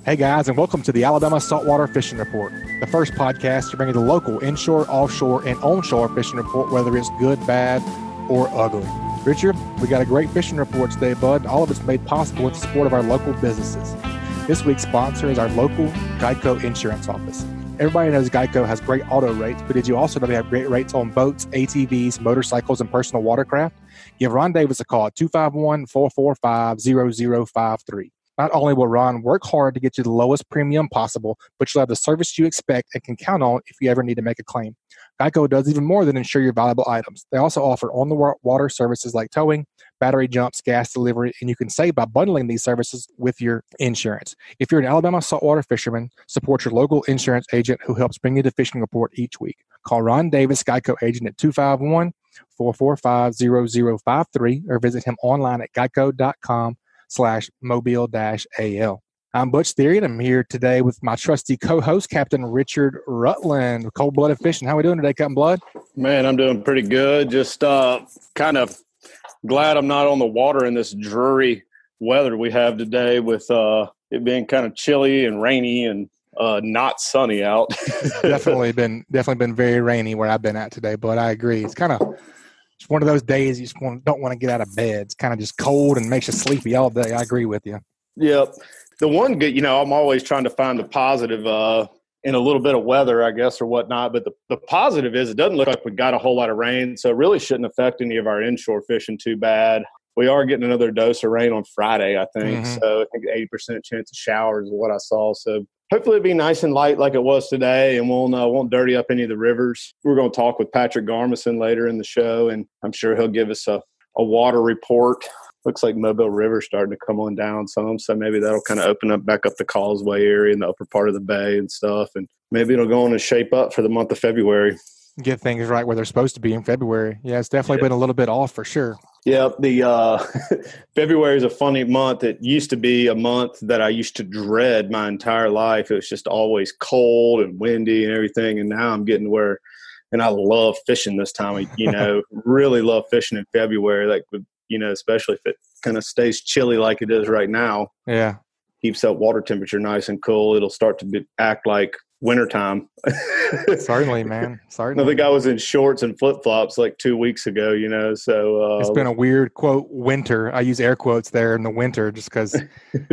Hey guys, and welcome to the Alabama Saltwater Fishing Report, the first podcast to bring you the local inshore, offshore, and onshore fishing report, whether it's good, bad, or ugly. Richard, we got a great fishing report today, bud. All of it's made possible with the support of our local businesses. This week's sponsor is our local Geico Insurance Office. Everybody knows Geico has great auto rates, but did you also know they have great rates on boats, ATVs, motorcycles, and personal watercraft? Give Ron Davis a call at 251-445-0053. Not only will Ron work hard to get you the lowest premium possible, but you'll have the service you expect and can count on if you ever need to make a claim. Geico does even more than insure your valuable items. They also offer on-the-water services like towing, battery jumps, gas delivery, and you can save by bundling these services with your insurance. If you're an Alabama saltwater fisherman, support your local insurance agent who helps bring you the fishing report each week. Call Ron Davis, Geico agent at 251-445-0053 or visit him online at geico.com/mobile-al. I'm Butch Theory, and I'm here today with my trusty co-host, Captain Richard Rutland, Cold-Blooded Fishing. How are we doing today, Captain Blood? Man, I'm doing pretty good. Just kind of glad I'm not on the water in this dreary weather we have today with it being kind of chilly and rainy and not sunny out. definitely been very rainy where I've been at today, but I agree. It's kind of it's one of those days you just don't want to get out of bed. It's kind of just cold and makes you sleepy all day. I agree with you. Yep. The one good, I'm always trying to find the positive in a little bit of weather, I guess, or whatnot. But the positive is it doesn't look like we got a whole lot of rain, so it really shouldn't affect any of our inshore fishing too bad. We are getting another dose of rain on Friday, I think. Mm-hmm. So I think 80% chance of showers is what I saw. So hopefully it'll be nice and light like it was today, and won't dirty up any of the rivers. We're going to talk with Patric Garmeson later in the show, and I'm sure he'll give us a water report. Looks like Mobile River's starting to come on down some, so maybe that'll kind of open up back up the causeway area in the upper part of the bay and stuff, and maybe it'll go on and shape up for the month of February. Get things right where they're supposed to be in February. Yeah, it's definitely been a little bit off for sure. Yeah, the February is a funny month. It used to be a month that I used to dread my entire life. It was just always cold and windy and everything, and now I'm getting where, and I love fishing this time. Really love fishing in February. Like, especially if it kind of stays chilly like it is right now. Yeah, keeps that water temperature nice and cool. It'll start to act like wintertime. Certainly, man. Certainly. I think I was in shorts and flip-flops like 2 weeks ago, so. It's been a weird, quote, winter. I use air quotes there in the winter just because,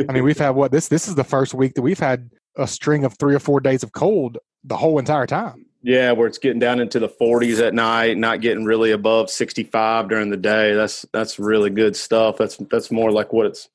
we've had this is the first week that we've had a string of 3 or 4 days of cold the whole entire time. Yeah, where it's getting down into the 40s at night, not getting really above 65 during the day. That's really good stuff. That's more like what's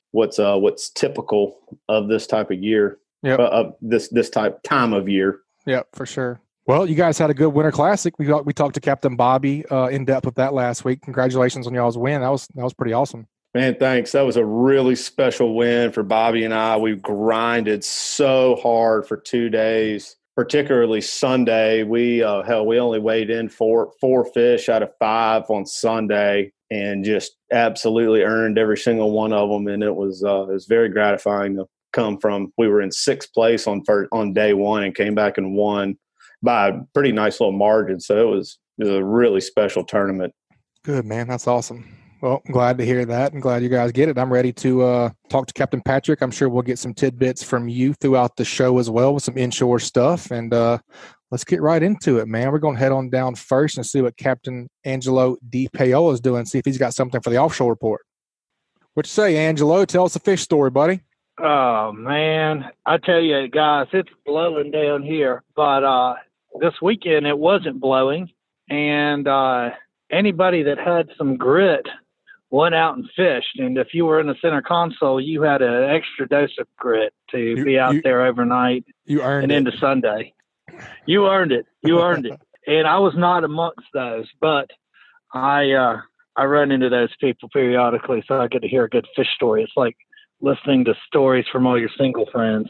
typical of this type of year. Yep. Of this time of year. Yeah, for sure. Well, you guys had a good Winter Classic. We talked to Captain Bobby in depth with that last week. Congratulations on y'all's win. That was pretty awesome. Man, thanks. That was a really special win for Bobby and I. We grinded so hard for 2 days. Particularly Sunday, we only weighed in four fish out of 5 on Sunday, and just absolutely earned every single one of them. And it was very gratifying to come from. We were in 6th place on day one and came back and won by a pretty nice little margin. So it was a really special tournament. Good, man. That's awesome. Well, I'm glad to hear that. I'm glad you guys get it. I'm ready to talk to Captain Patric. I'm sure we'll get some tidbits from you throughout the show as well with some inshore stuff. And let's get right into it, man. We're going to head on down first and see what Captain Angelo DePaola is doing, see if he's got something for the offshore report. What you say, Angelo? Tell us a fish story, buddy. Oh, man. I tell you, guys, it's blowing down here. But this weekend it wasn't blowing. And anybody that had some grit went out and fished, and if you were in the center console, you had an extra dose of grit to be out there overnight. You earned and into Sunday. You earned it. And I was not amongst those, but I run into those people periodically, so I get to hear a good fish story. It's like listening to stories from all your single friends.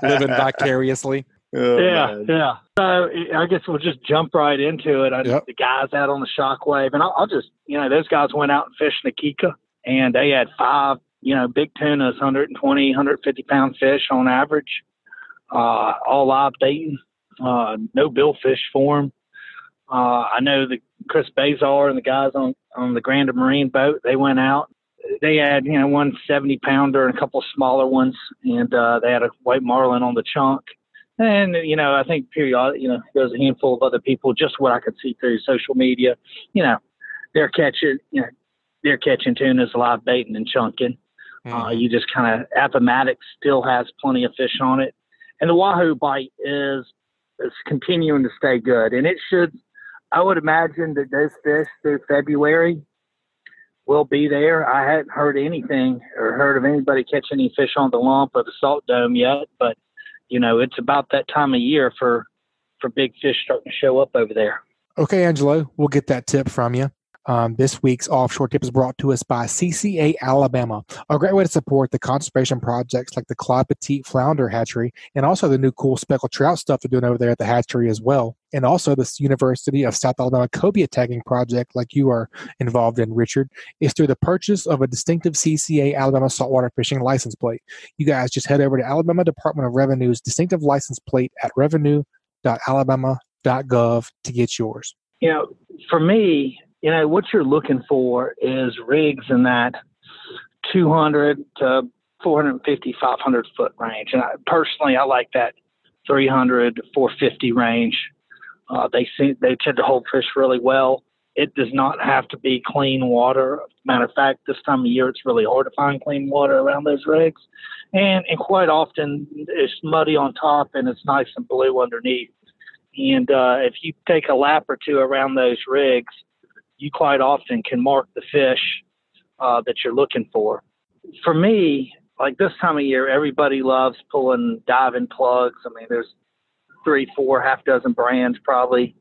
living vicariously. Oh, yeah. So I guess we'll just jump right into it. The guys out on the Shockwave, and I'll just, those guys went out and fished Nakika, and they had 5, big tunas, 120, 150-pound fish on average, all live baiting, no billfish for them. I know that Chris Bazar and the guys on the Grand Marine boat, they went out they had, one 70-pounder and a couple smaller ones, and they had a white marlin on the chunk. And, I think periodically, there's a handful of other people, just what I could see through social media, they're catching tunas, live baiting and chunking. You just kind of, Appomattox still has plenty of fish on it. And the wahoo bite is continuing to stay good. And it should, I would imagine that those fish through February will be there. I hadn't heard anything or heard of anybody catching any fish on the lump or the salt dome yet, but it's about that time of year for big fish starting to show up over there. Okay, Angelo, we'll get that tip from you. This week's offshore tip is brought to us by CCA Alabama, a great way to support the conservation projects like the Claude Petit Flounder Hatchery and also the new cool speckled trout stuff they're doing over there at the hatchery as well. And also the University of South Alabama cobia tagging project like you are involved in, Richard, is through the purchase of a distinctive CCA Alabama Saltwater Fishing license plate. You guys just head over to Alabama Department of Revenue's distinctive license plate at revenue.alabama.gov to get yours. For me, what you're looking for is rigs in that 200 to 450, 500 foot range. And personally, I like that 300 to 450 range. They tend to hold fish really well. It does not have to be clean water. Matter of fact, this time of year, it's really hard to find clean water around those rigs. And quite often, it's muddy on top and it's nice and blue underneath. And if you take a lap or two around those rigs, you quite often can mark the fish that you're looking for. For me, like this time of year, everybody loves pulling diving plugs. I mean, there's 3, 4, half dozen brands probably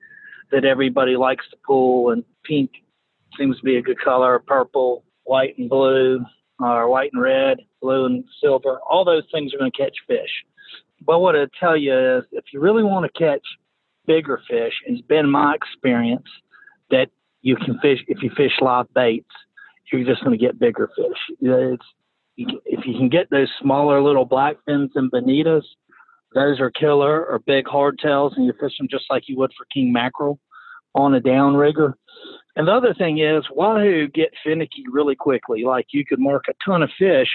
that everybody likes to pull, and pink seems to be a good color, purple, white and blue, or white and red, blue and silver. All those things are going to catch fish. But what I'd tell you is if you really want to catch bigger fish, it's been my experience that you can fish, if you fish live baits, you're just going to get bigger fish. If you can get those smaller little blackfins and bonitas, those are killer, or big hardtails, and you fish them just like you would for king mackerel on a downrigger. And the other thing is, wahoo get finicky really quickly. Like you could mark a ton of fish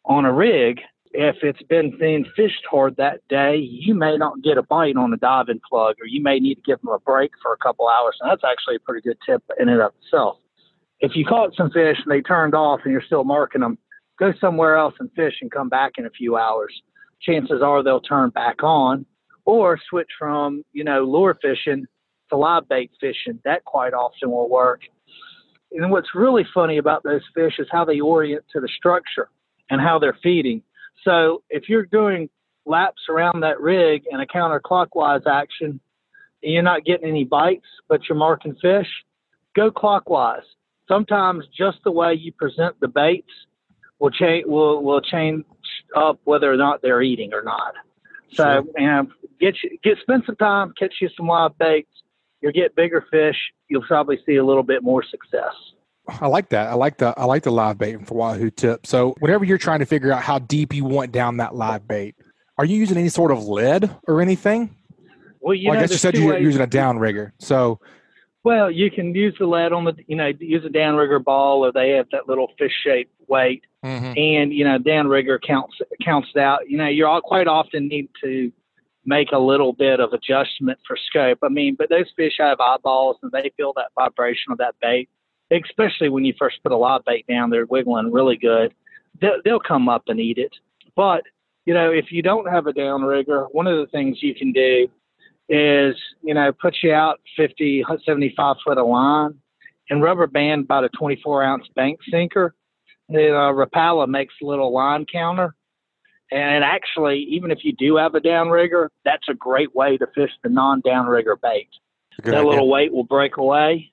on a rig. If it's been thin fished hard that day, you may not get a bite on a diving plug, or you may need to give them a break for a couple hours. And that's actually a pretty good tip in and of itself. If you caught some fish and they turned off and you're still marking them, go somewhere else and fish and come back in a few hours. Chances are they'll turn back on, or switch from, lure fishing to live bait fishing. That quite often will work. And what's really funny about those fish is how they orient to the structure and how they're feeding. So if you're doing laps around that rig in a counterclockwise action and you're not getting any bites, but you're marking fish, go clockwise. Sometimes just the way you present the baits will change up whether or not they're eating or not. So, spend some time, catch you some live baits. You'll get bigger fish. You'll probably see a little bit more success. I like that. I like the live bait for wahoo tip. So whenever you're trying to figure out how deep you want down that live bait, are you using any sort of lead or anything? Well, I guess you said you're using a downrigger. So, well, you can use the lead on use a downrigger ball, or they have that little fish-shaped weight. Mm-hmm. And, downrigger counts it out. You all quite often need to make a little bit of adjustment for scope. I mean, but those fish have eyeballs and they feel that vibration of that bait, especially when you first put a live bait down, they're wiggling really good. They'll come up and eat it. But, if you don't have a downrigger, one of the things you can do is, put you out 50, 75 foot of line and rubber band about a 24-ounce bank sinker. Rapala makes a little line counter. And actually, even if you do have a downrigger, that's a great way to fish the non-downrigger bait. That little weight will break away,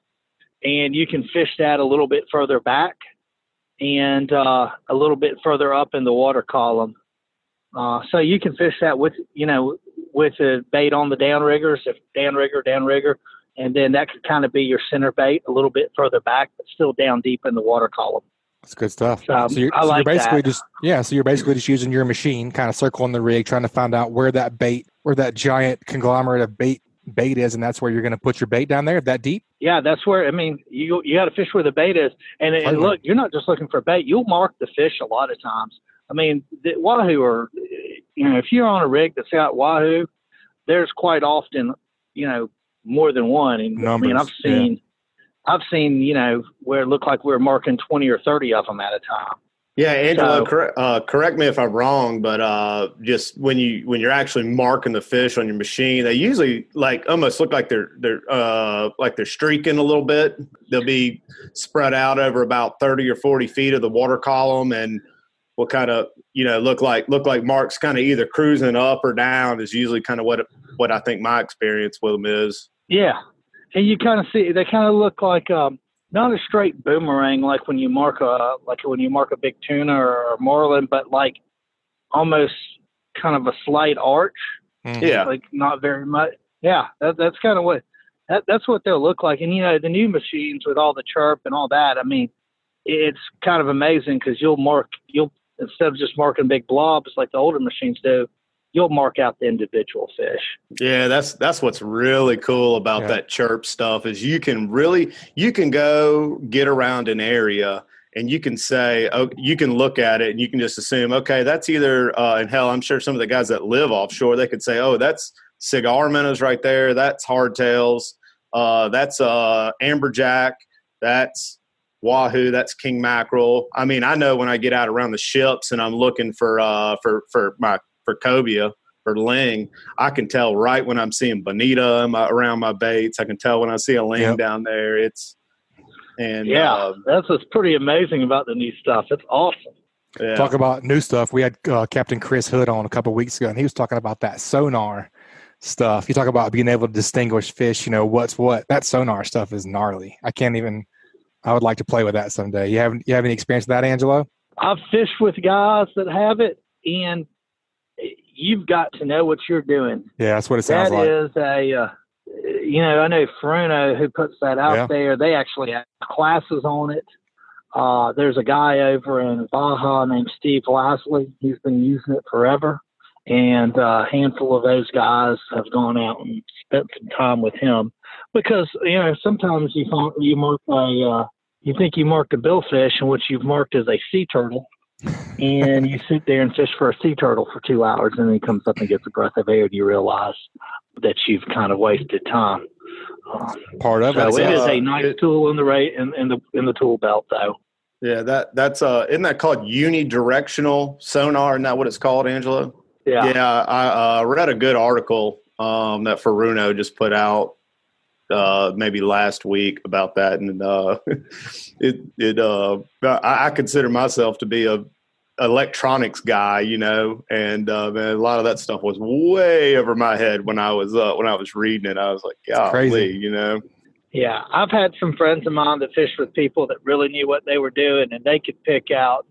and you can fish that a little bit further back and a little bit further up in the water column. So you can fish that with a bait on the downriggers, if downrigger, and then that could kind of be your center bait a little bit further back, but still down deep in the water column. That's good stuff. So you're basically just using your machine, kind of circling the rig, trying to find out where that giant conglomerate of bait bait is, and that's where you're going to put your bait down there, that deep? Yeah, that's where, I mean, you got to fish where the bait is. And look, you're not just looking for bait. You'll mark the fish a lot of times. I mean, the wahoo are, if you're on a rig that's got wahoo, there's quite often, more than one. And numbers, I mean, I've seen, where it looked like we were marking 20 or 30 of them at a time. Yeah, Angelo, correct me if I'm wrong, but just when you're actually marking the fish on your machine, they usually almost look like they're streaking a little bit. They'll be spread out over about 30 or 40 feet of the water column, and will kind of look like marks kind of either cruising up or down is usually kind of what I think my experience with them is. Yeah, and you kind of see they kind of look like. Not a straight boomerang like when you mark a big tuna or marlin, but like almost kind of a slight arch. Yeah, like not very much. Yeah, that's kind of what that's what they'll look like. And the new machines with all the chirp and all that. I mean, it's kind of amazing because you'll instead of just marking big blobs like the older machines do, you'll mark out the individual fish. Yeah, that's what's really cool about that chirp stuff is you can go get around an area and you can say, you can look at it and you can just assume, okay, that's either, and hell, I'm sure some of the guys that live offshore, they could say, oh, that's cigar minnows right there. That's hardtails. That's amberjack. That's wahoo. That's king mackerel. I mean, I know when I get out around the ships and I'm looking for cobia or ling, I can tell right when I'm seeing bonita around my baits. I can tell when I see a ling down there. That's what's pretty amazing about the new stuff. It's awesome. Yeah. Talk about new stuff. We had Captain Chris Hood on a couple of weeks ago, and he was talking about that sonar stuff. You talk about being able to distinguish fish, what's what. That sonar stuff is gnarly. I would like to play with that someday. You have any experience with that, Angelo? I've fished with guys that have it, and you've got to know what you're doing. Yeah, that's what it sounds like. That is I know Fruno who puts that out there. They actually have classes on it. There's a guy over in Baja named Steve Lasley. He's been using it forever. And a handful of those guys have gone out and spent some time with him because, sometimes you think you marked a billfish and what you've marked is a sea turtle. And you sit there and fish for a sea turtle for 2 hours, and then he comes up and gets a breath of air, and you realize that you've kind of wasted time. Part of it is a nice tool in the tool belt, though. Yeah, that's isn't that called unidirectional sonar? Isn't that what it's called, Angelo? Yeah. Yeah, I read a good article that Fruno just put out maybe last week about that, and I consider myself to be a electronics guy, and man, a lot of that stuff was way over my head when I was reading it. I was like, golly, Yeah, I've had some friends of mine that fished with people that really knew what they were doing, and they could pick out.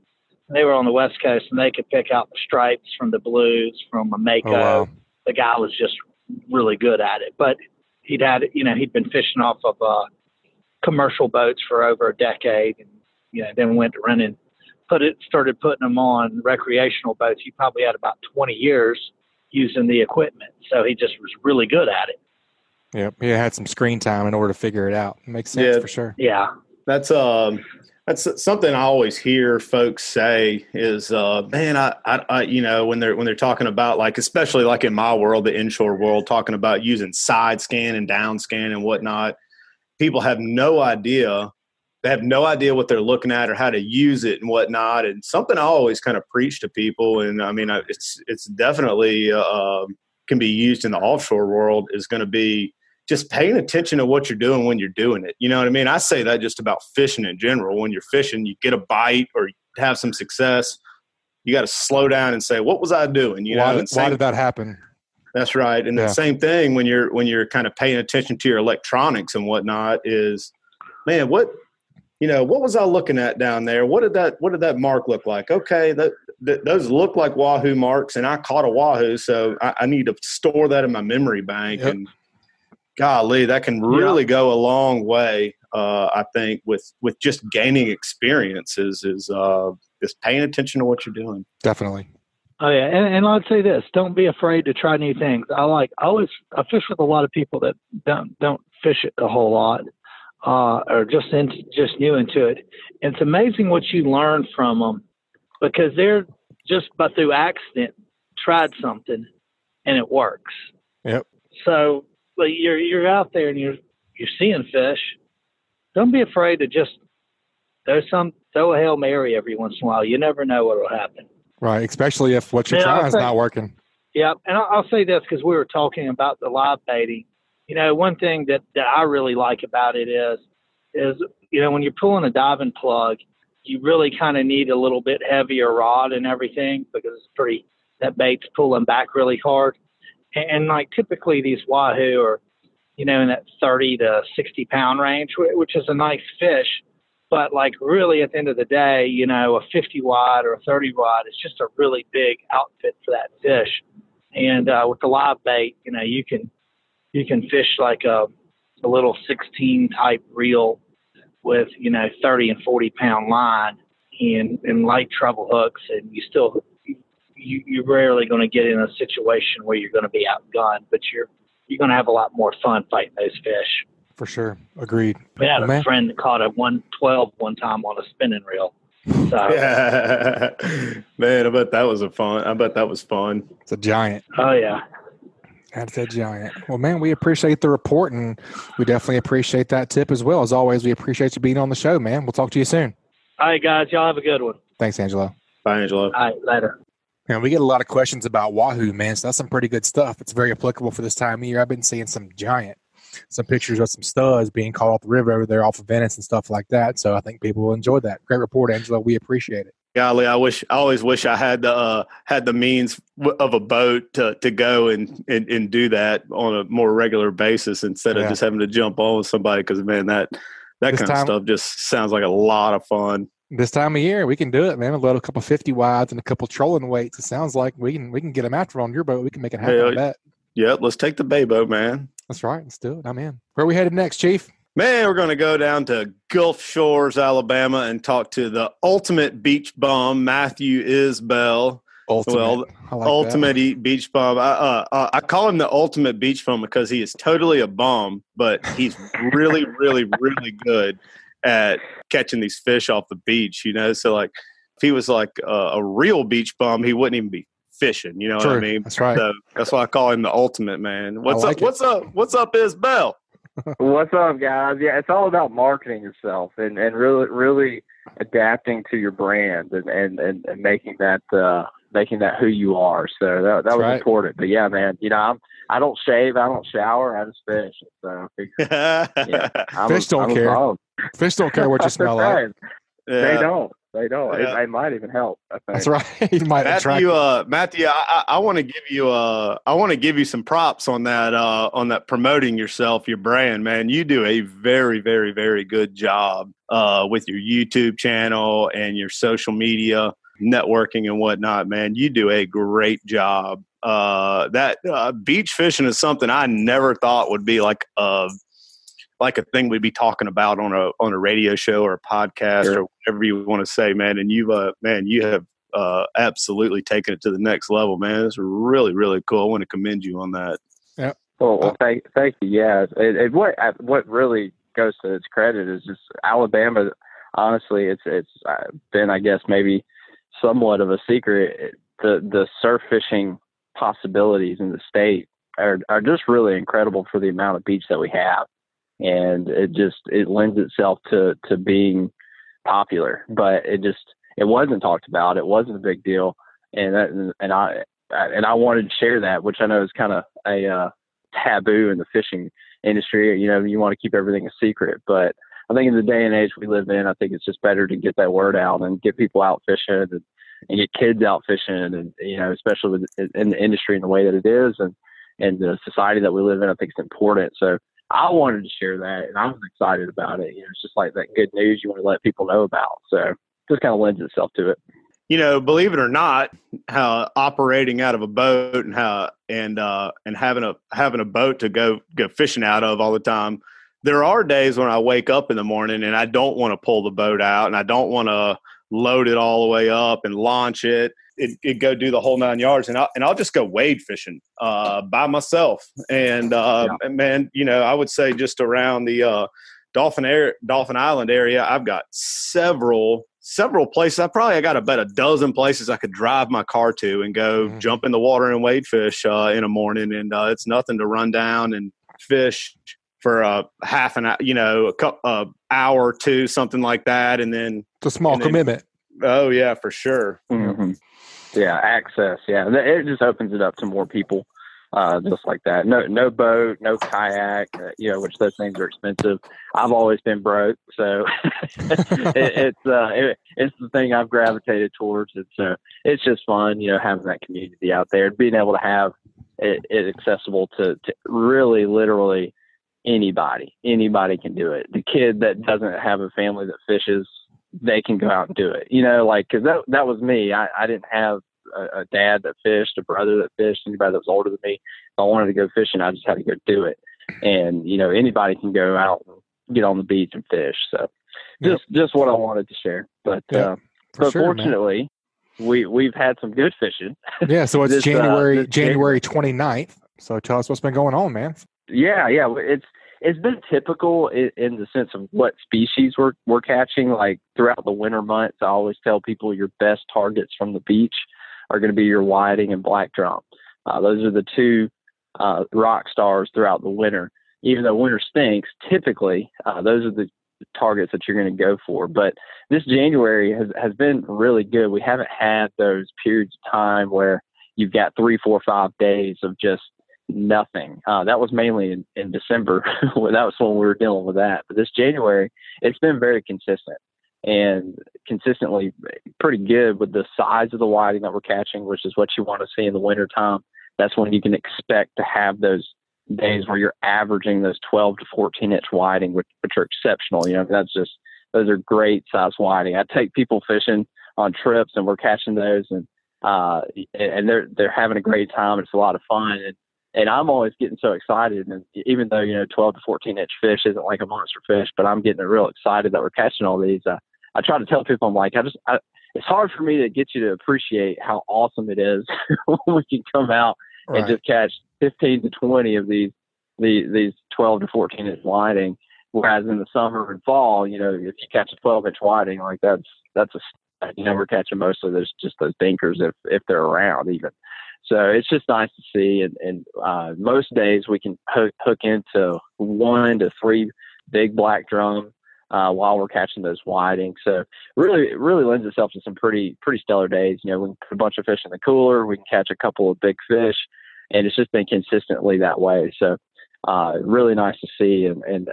They were on the West Coast, and they could pick out the stripes from the blues, from a Mako. Oh, wow. The guy was just really good at it, but he'd been fishing off of commercial boats for over a decade, and then went to running, started putting them on recreational boats. He probably had about 20 years using the equipment, so he just was really good at it. Yeah, he had some screen time in order to figure it out. It makes sense for sure. Yeah, that's something I always hear folks say is, man, I when they're talking about, like, especially like in my world, the inshore world, talking about using side scan and down scan and whatnot, people have no idea. They have no idea what they're looking at or how to use it and whatnot. And something I always kind of preach to people, and I mean, it's definitely can be used in the offshore world, is going to be just paying attention to what you're doing when you're doing it. You know what I mean? I say that just about fishing in general. When you're fishing, you get a bite or you have some success, you got to slow down and say, what was I doing? Why did that happen? That's right. And the same thing when you're kind of paying attention to your electronics and whatnot is, man, what was I looking at down there? What did that mark look like? Okay, those look like wahoo marks, and I caught a wahoo, so I need to store that in my memory bank. Yep. And golly, that can really go a long way. I think with just gaining experiences is paying attention to what you're doing. Definitely. Oh yeah, and I'd say this: don't be afraid to try new things. I fish with a lot of people that don't fish it a whole lot, or just new into it. And it's amazing what you learn from them, because they're just through accident tried something and it works. Yep. So you're out there and you're seeing fish. Don't be afraid to just throw a Hail Mary every once in a while. You never know what will happen. Right, especially if what you're trying is not working. Yeah, and I'll say this because we were talking about the live baiting. One thing that I really like about it is when you're pulling a diving plug, you really kind of need a little bit heavier rod and everything, because that bait's pulling back really hard. And like typically these wahoo are, in that 30 to 60 pound range, which is a nice fish. But like really at the end of the day, a 50 watt or a 30 watt is just a really big outfit for that fish. And with the live bait, you can fish like a little 16 type reel with 30 and 40 pound line and light treble hooks, and you're rarely going to get in a situation where you're going to be outgunned, but you're going to have a lot more fun fighting those fish. For sure. Agreed. We had a friend that caught a 112 one time on a spinning reel. So. Yeah. Man, I bet that was fun. It's a giant. Oh, yeah. That's a giant. Well, man, we appreciate the report, and we definitely appreciate that tip as well. As always, we appreciate you being on the show, man. We'll talk to you soon. All right, guys. Y'all have a good one. Thanks, Angelo. Bye, Angelo. All right, later. Man, we get a lot of questions about wahoo, man. So that's some pretty good stuff. It's very applicable for this time of year. I've been seeing some pictures of some studs being caught off the river over there off of Venice and stuff like that. So I think people will enjoy that. Great report, Angelo. We appreciate it. Golly, I always wish I had the means of a boat to go and do that on a more regular basis instead of just having to jump on with somebody. Because man, that kind of stuff just sounds like a lot of fun. This time of year, we can do it, man. We'll load a couple 50 wides and a couple trolling weights. It sounds like we can get them after on your boat. We can make it happen. I bet. Yeah, let's take the bay boat, man. That's right. Let's do it. I'm in. Where are we headed next, Chief? Man, we're going to go down to Gulf Shores, Alabama, and talk to the ultimate beach bum, Matthew Isbell. Ultimate beach bum. I call him the ultimate beach bum because he is totally a bum, but he's really, really, really good at catching these fish off the beach. So like if he was like a real beach bum, he wouldn't even be fishing. You know True. what I mean? That's right. So that's why I call him the ultimate, man. What's up, Isbell? What's up, guys? Yeah, it's all about marketing yourself and really adapting to your brand and making that who you are. So that was right. Important. But yeah, man, I don't shave, I don't shower, I just fish. So fish don't care. Fish don't care what you smell like. Yeah. They don't. Yeah. It might even help. I think. That's right. You might Matthew, I want to give you some props on that promoting yourself, your brand, man. You do a very, very, very good job with your YouTube channel and your social media networking and whatnot, man. You do a great job. That beach fishing is something I never thought would be like a thing we'd be talking about on a radio show or a podcast or whatever you want to say, man. And you have absolutely taken it to the next level, man. It's really, really cool. I want to commend you on that. Yeah. Well, thank you. Yeah. What really goes to its credit is just Alabama. Honestly, it's been, I guess, maybe somewhat of a secret. The surf fishing possibilities in the state are just really incredible for the amount of beach that we have. And it lends itself to being popular, but it wasn't talked about. It wasn't a big deal. And I wanted to share that, which I know is kind of a taboo in the fishing industry. You want to keep everything a secret, but I think in the day and age we live in, I think it's just better to get that word out and get people out fishing and get kids out fishing. And, especially in the industry and the way that it is and the society that we live in, I think it's important. So I wanted to share that, and I was excited about it. It's just like that good news you want to let people know about. So it just kind of lends itself to it. Believe it or not, how operating out of a boat and having a boat to go fishing out of all the time. There are days when I wake up in the morning and I don't want to pull the boat out and I don't want to load it all the way up and launch it. it go do the whole 9 yards, and I'll just go wade fishing by myself. And man, I would say just around the Dauphin Island area, I've got several places. I got about a dozen places I could drive my car to and go jump in the water and wade fish in the morning. And it's nothing to run down and fish for half an hour, hour or two, something like that. And then it's a small commitment. Oh yeah, for sure. Mm-hmm. Yeah. Access. Yeah. It just opens it up to more people. Just like that. No boat, no kayak, which those things are expensive. I've always been broke, so it's the thing I've gravitated towards. It's just fun, having that community out there, being able to have it accessible to really, literally anybody. Anybody can do it. The kid that doesn't have a family that fishes, they can go out and do it. Because that was me. I didn't have a dad that fished, a brother that fished, anybody that was older than me. If I wanted to go fishing, I just had to go do it. And anybody can go out and get on the beach and fish. So just what I wanted to share. But fortunately, we've had some good fishing. Yeah, so it's January 29th. So tell us what's been going on, man. Yeah, it's been typical in the sense of what species we're catching. Like throughout the winter months, I always tell people your best targets from the beach are going to be your whiting and black drum. Those are the two rock stars throughout the winter. Even though winter stinks, typically those are the targets that you're going to go for. But this January has been really good. We haven't had those periods of time where you've got 3, 4, 5 days of just nothing. That was mainly in December. That was when we were dealing with that. But this January, it's been very consistent. And consistently pretty good with the size of the whiting that we're catching, which is what you want to see in the wintertime. That's when you can expect to have those days where you're averaging those 12 to 14 inch whiting, which are exceptional. Those are great size whiting. I take people fishing on trips and we're catching those and they're having a great time. It's a lot of fun. And I'm always getting so excited. And even though, 12 to 14 inch fish isn't like a monster fish, but I'm getting real excited that we're catching all these. I try to tell people, I'm like, it's hard for me to get you to appreciate how awesome it is when we can come out and just catch 15 to 20 of these 12 to 14 inch whiting. Whereas in the summer and fall, if you catch a 12 inch whiting, like that's we're catching mostly those dinkers if they're around even. So it's just nice to see. And most days we can hook into 1 to 3 big black drum while we're catching those whiting. So really lends itself to some pretty stellar days. We can put a bunch of fish in the cooler. We can catch a couple of big fish, and it's just been consistently that way. So really nice to see. And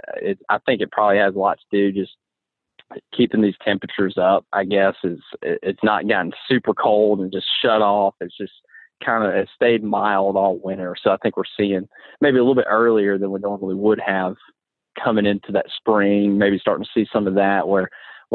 I think it probably has a lot to do just keeping these temperatures up, I guess. It's not gotten super cold and just shut off. It's just it stayed mild all winter. So I think we're seeing maybe a little bit earlier than we normally would have coming into that spring, maybe starting to see some of that where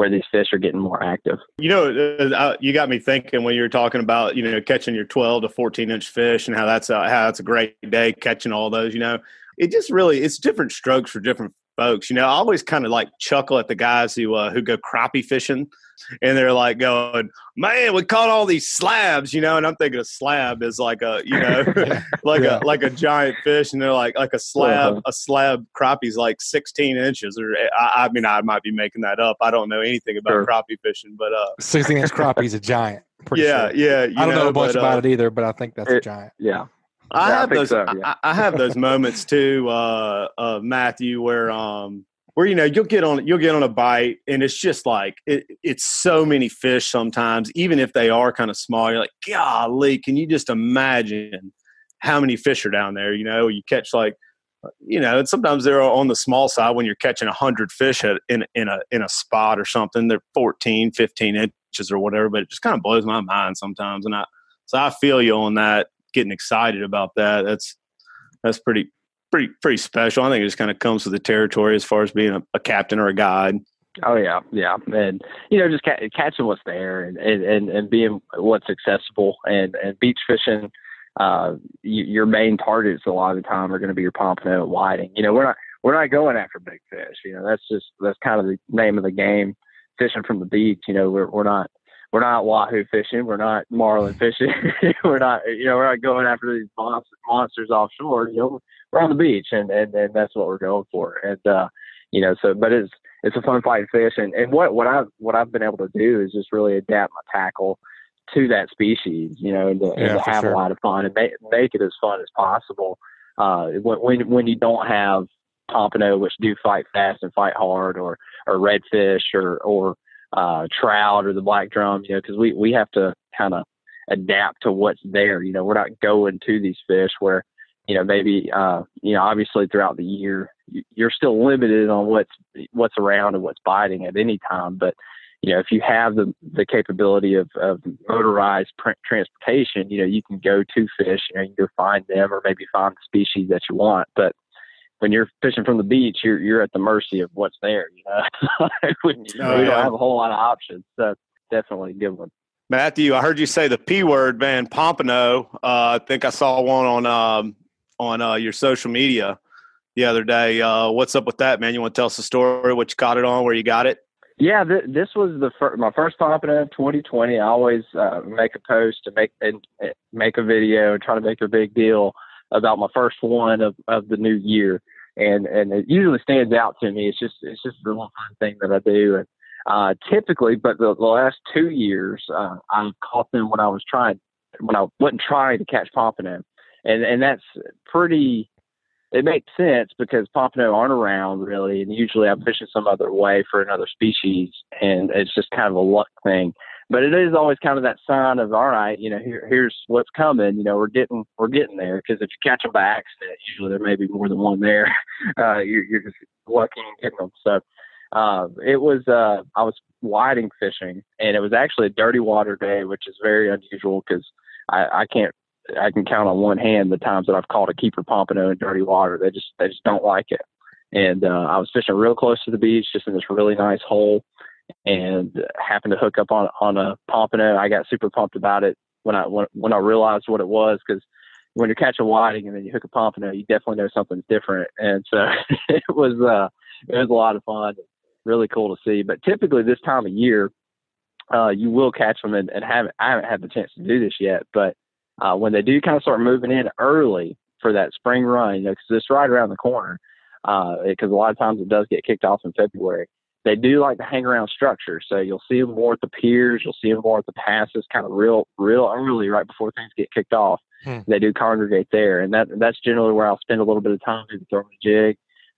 these fish are getting more active. You got me thinking when you were talking about, catching your 12 to 14 inch fish and how that's a great day catching all those, it just really, it's different strokes for different folks. I always kind of like chuckle at the guys who go crappie fishing and they're like going, man, we caught all these slabs, and I'm thinking a slab is like a, like a giant fish. And they're like a slab crappie's like 16 inches or I might be making that up. I don't know anything about crappie fishing, but 16 inch crappie's a giant. Sure. Yeah. I don't know much about it either, but I think that's a giant. Yeah. I have those moments too, Matthew, where you'll get on a bite and it's just like it's so many fish sometimes, even if they are kind of small. You're like, golly, can you just imagine how many fish are down there? You catch and sometimes they're on the small side when you're catching 100 fish in a spot or something. They're 14, 15 inches or whatever, but it just kind of blows my mind sometimes. And I feel you on that. Getting excited about that. That's pretty special. I think it just kind of comes with the territory as far as being a captain or a guide. Oh yeah. And just catching what's there and being what's accessible and beach fishing. Your main targets a lot of the time are going to be your pompano whiting. We're not going after big fish. That's kind of the name of the game. Fishing from the beach. We're we're not wahoo fishing. We're not marlin fishing. we're not going after these monsters offshore. We're on the beach, and that's what we're going for. And but it's a fun fight fish. And what I've been able to do is just really adapt my tackle to that species, and to have a lot of fun and make it as fun as possible. When you don't have pompano, which do fight fast and fight hard, or redfish or trout or the black drum, because we have to kind of adapt to what's there. We're not going to these fish where, maybe, obviously throughout the year, you're still limited on what's around and what's biting at any time. But, if you have the capability of motorized transportation, you can go to fish, you can go find them or maybe find the species that you want. But when you're fishing from the beach, you're at the mercy of what's there. We don't have a whole lot of options. So definitely a good one. Matthew, I heard you say the P word, man, pompano. I think I saw one on your social media the other day. What's up with that, man? You want to tell us the story, what you caught it on, where you got it? Yeah, this was my first pompano of 2020. I always make a post to make a video and try to make a big deal about my first one of the new year. And it usually stands out to me. It's just a little fun thing that I do. And typically, but the last 2 years, I caught them when I wasn't trying to catch pompano. And that's pretty, it makes sense because pompano aren't around really. And usually I'm fishing some other way for another species. And it's just kind of a luck thing. But it is always kind of that sign of, all right, here's what's coming. We're getting there, because if you catch them by accident, usually there may be more than one there. You're just lucky in getting them. So it was I was whiting fishing, and it was actually a dirty water day, which is very unusual because I can count on one hand the times that I've caught a keeper pompano in dirty water. They just don't like it. And I was fishing real close to the beach, just in this really nice hole, and happened to hook up on a pompano. I got super pumped about it when I realized what it was, because when you're catching whiting and then you hook a pompano, you definitely know something's different. And so it was a lot of fun, really cool to see. But typically this time of year, you will catch them and I haven't had the chance to do this yet, but when they do kind of start moving in early for that spring run, because it's right around the corner, because a lot of times it does get kicked off in February. They do like to hang around structures. So you'll see them more at the piers. You'll see them more at the passes, kind of real early, right before things get kicked off. They do congregate there. And that's generally where I'll spend a little bit of time, maybe throwing a jig.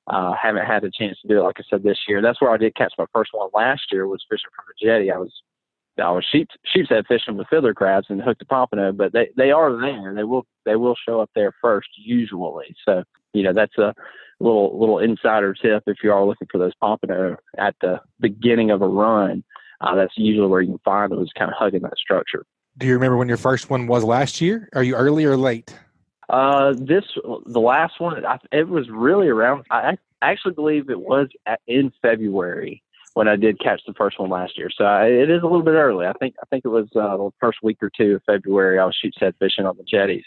Haven't had a chance to do it, like I said, this year. That's where I did catch my first one last year, was fishing from a jetty. I was sheep's head fishing with fiddler crabs and hooked a pompano, but they are there. They will show up there first usually. So, that's a little insider tip. If you are looking for those pompano at the beginning of a run, that's usually where you can find those, kind of hugging that structure. Do you remember when your first one was last year? Are you early or late? The last one, it was really around, I actually believe it was in February when I did catch the first one last year. So it is a little bit early. I think it was the first week or two of February. I was sheep's head fishing on the jetties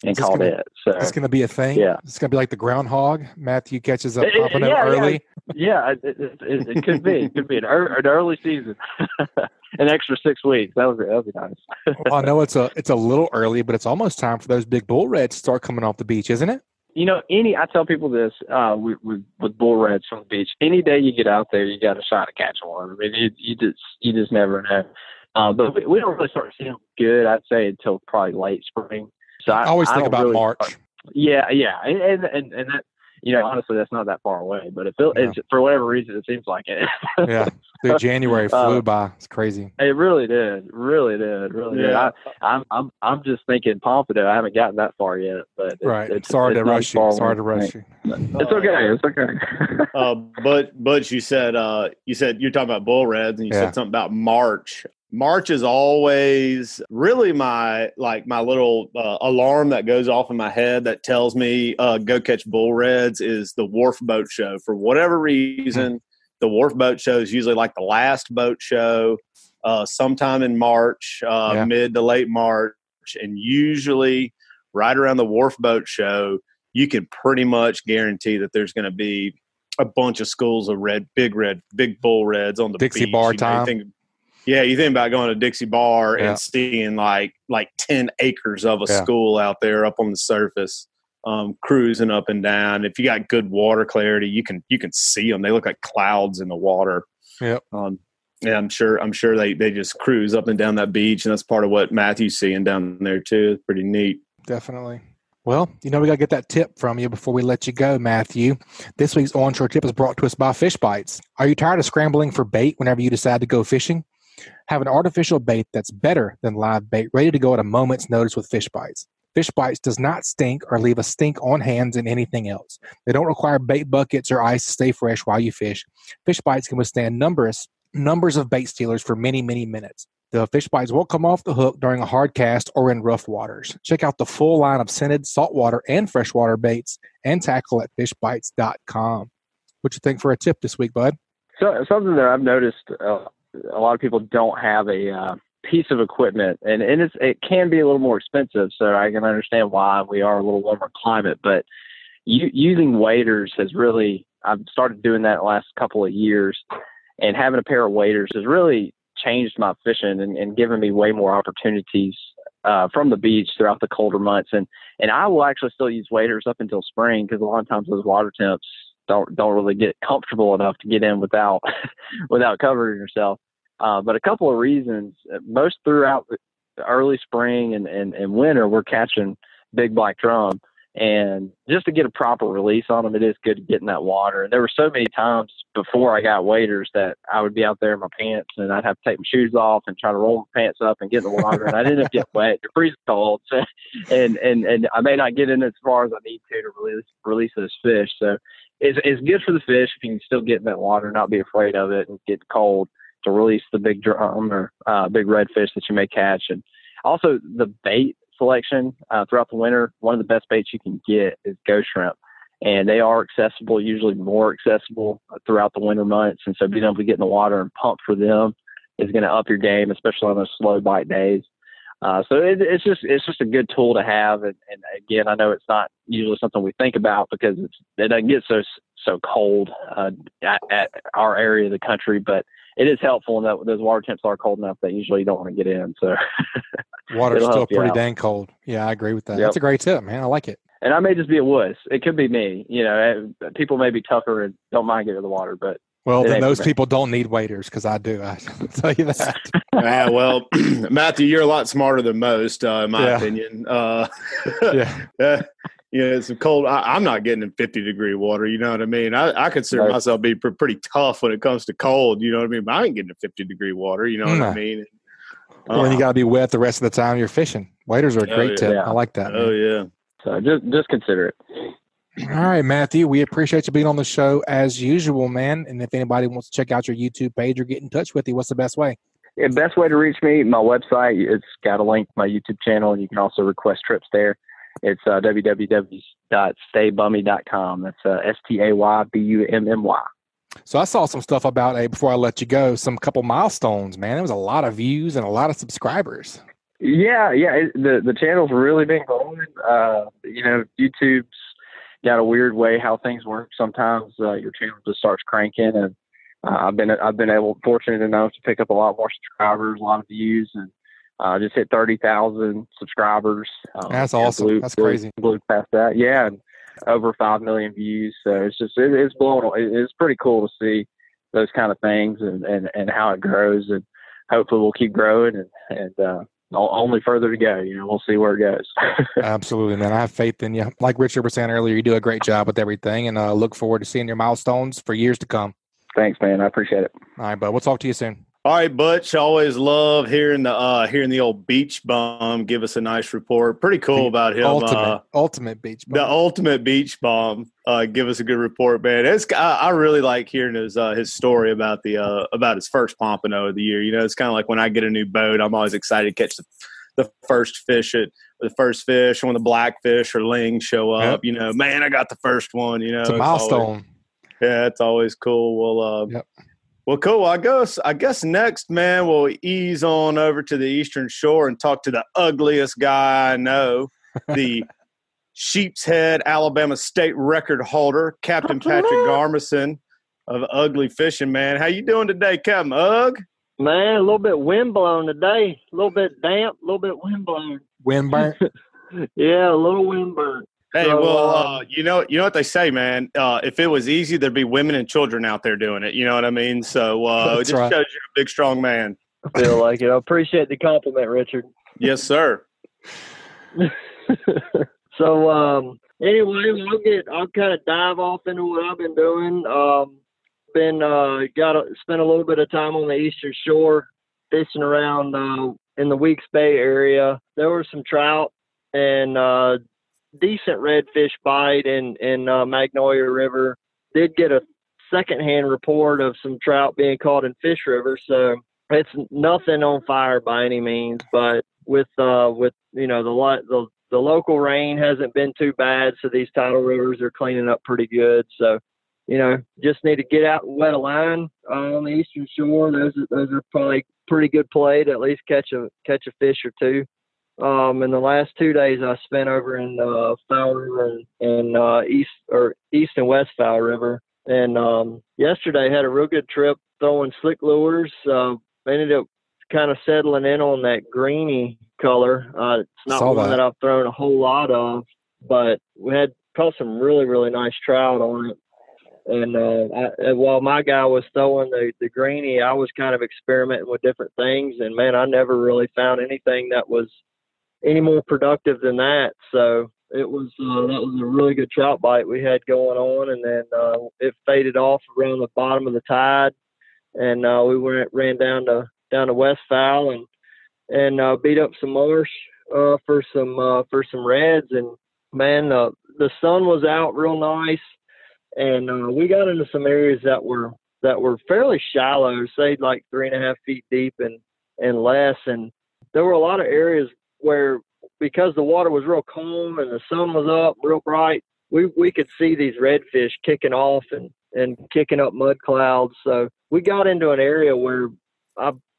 and called it. So it's going to be a thing. Yeah, it's going to be like the groundhog. Matthew catches a pompano early. Yeah, it could be. It could be an early season, an extra 6 weeks. That would be nice. Well, I know it's a little early, but it's almost time for those big bull reds to start coming off the beach, isn't it? I tell people this with bull reds from the beach. Any day you get out there, you got a shot at catching one. I mean, you just never know. But we don't really start seeing them good, I'd say, until probably late spring. So I always think about March. Yeah, and that, honestly, that's not that far away. But it's, for whatever reason, it seems like it. Yeah, dude, January flew by. It's crazy. It really did. Yeah. I'm just thinking pompano. I haven't gotten that far yet. But Sorry to rush you. It's okay. But you said you're talking about bull reds, and you said something about March. March is always really my little alarm that goes off in my head that tells me go catch bull reds, is the wharf boat show. For whatever reason, the wharf boat show is usually like the last boat show sometime in March, mid to late March. And usually right around the wharf boat show, you can pretty much guarantee that there's going to be a bunch of schools of big bull reds on the Dixie beach. bar time. Yeah, you think about going to Dixie Bar and seeing like 10 acres of a school out there up on the surface, cruising up and down. If you got good water clarity, you can see them. They look like clouds in the water. Yep. Yeah, I'm sure they just cruise up and down that beach, and that's part of what Matthew's seeing down there too. It's pretty neat. Definitely. Well, we got to get that tip from you before we let you go, Matthew. This week's onshore tip is brought to us by Fishbites. Are you tired of scrambling for bait whenever you decide to go fishing? Have an artificial bait that's better than live bait, ready to go at a moment's notice with Fishbites. Fishbites does not stink or leave a stink on hands and anything else. They don't require bait buckets or ice to stay fresh while you fish. Fishbites can withstand numbers of bait stealers for many, many minutes. The Fishbites won't come off the hook during a hard cast or in rough waters. Check out the full line of scented saltwater and freshwater baits and tackle at fishbites.com. What you think for a tip this week, bud? So something that I've noticed, a lot of people don't have a piece of equipment, and it can be a little more expensive. So I can understand why we are a little warmer climate, but using waders has really, I've started doing that the last couple of years, and having a pair of waders has really changed my fishing and given me way more opportunities from the beach throughout the colder months. And I will actually still use waders up until spring, because a lot of times those water temps don't really get comfortable enough to get in without covering yourself. But a couple of reasons, most throughout the early spring and winter, we're catching big black drum. And just to get a proper release on them, it is good to get in that water. And there were so many times before I got waders that I would be out there in my pants and I'd have to take my shoes off and try to roll my pants up and get in the water. And I'd end up getting wet. You're freezing cold. So, and I may not get in as far as I need to release those fish. So it's good for the fish if you can still get in that water, not be afraid of it and get cold, to release the big drum or big redfish that you may catch. And also the bait selection throughout the winter, one of the best baits you can get is ghost shrimp, and they are accessible, usually more accessible throughout the winter months. And so being able to get in the water and pump for them is going to up your game, especially on those slow bite days. So it's just a good tool to have. And again, I know it's not usually something we think about because it doesn't get so cold at our area of the country, but it is helpful in that those water temps are cold enough that usually you don't want to get in. So water's still pretty dang cold. Yeah, I agree with that. Yep. That's a great tip, man. I like it. And I may just be a wuss. It could be me. People may be tougher and don't mind getting in the water, but then those people don't need waders, because I do. I tell you that. Well, Matthew, you're a lot smarter than most, in my opinion. It's cold. I'm not getting in 50-degree water. You know what I mean? I consider myself be pretty tough when it comes to cold. You know what I mean? But I ain't getting in 50-degree water. You know what I mean? Well, you got to be wet the rest of the time you're fishing. Waders are a great tip. I like that. Oh, yeah. So just consider it. All right, Matthew, we appreciate you being on the show as usual, man. And if anybody wants to check out your YouTube page or get in touch with you, what's the best way? The best way to reach me, my website, it's got a link to my YouTube channel, and you can also request trips there. It's www.staybummy.com. That's STAYBUMMY. So I saw some stuff about, before I let you go, some couple milestones, man. There was a lot of views and a lot of subscribers. Yeah. The channel's really been growing. YouTube's got a weird way how things work. Sometimes your channel just starts cranking, and I've been fortunate enough to pick up a lot more subscribers, a lot of views, and just hit 30,000 subscribers. That's awesome. That's crazy. Blew past that. Yeah. And over 5 million views. So it's blowing. It's pretty cool to see those kind of things and how it grows, and hopefully we'll keep growing and only further to go. We'll see where it goes. Absolutely, man. I have faith in you. Like Richard was saying earlier, you do a great job with everything, and look forward to seeing your milestones for years to come. Thanks, man. I appreciate it. All right, bud. We'll talk to you soon. All right, Butch. Always love hearing the old beach bum give us a nice report. Pretty cool about him. Ultimate beach bum. The ultimate beach bum. Give us a good report, man. I really like hearing his story about his first pompano of the year. It's kind of like when I get a new boat, I'm always excited to catch the first fish when the blackfish or ling show up. Yep. Man, I got the first one. It's a milestone. It's always cool. Well, yep. Well, cool. I guess next, man, we'll ease on over to the Eastern Shore and talk to the ugliest guy I know, the Sheep's Head, Alabama state record holder, Captain Patric Garmeson of Ugly Fishing, man. How you doing today, Captain Ugg? Man, a little bit wind blown today. A little bit damp, a little bit wind blown. Wind burnt? Yeah, a little wind burnt. Hey, So, well, you know what they say, man. If it was easy, there'd be women and children out there doing it. You know what I mean? So it just shows you're a big, strong man. I feel like it. I appreciate the compliment, Richard. Yes, sir. So anyway, I'll kind of dive off into what I've been doing. Spent a little bit of time on the Eastern Shore, fishing around in the Weeks Bay area. There were some trout and decent redfish bite in Magnolia River. Did get a secondhand report of some trout being caught in Fish River, so it's nothing on fire by any means. But with you know the local rain hasn't been too bad, so these tidal rivers are cleaning up pretty good. So, you know, just need to get out and wet a line on the Eastern Shore. Those are probably pretty good play to at least catch a fish or two. In the last 2 days I spent over in Foul River and East and West Foul River. And yesterday had a real good trip throwing slick lures. Ended up kind of settling in on that greeny color. It's not one that I've thrown a whole lot of, but we had caught some really, really nice trout on it. And while my guy was throwing the greeny, I was kind of experimenting with different things. And man, I never really found anything that was any more productive than that. So it was that was a really good trout bite we had going on. And then it faded off around the bottom of the tide, and we ran down to West Foul and beat up some marsh for some reds. And man, the sun was out real nice, and we got into some areas that were fairly shallow, say like 3.5 feet deep and less. And there were a lot of areas where, because the water was real calm and the sun was up real bright, we could see these redfish kicking off and kicking up mud clouds. So we got into an area where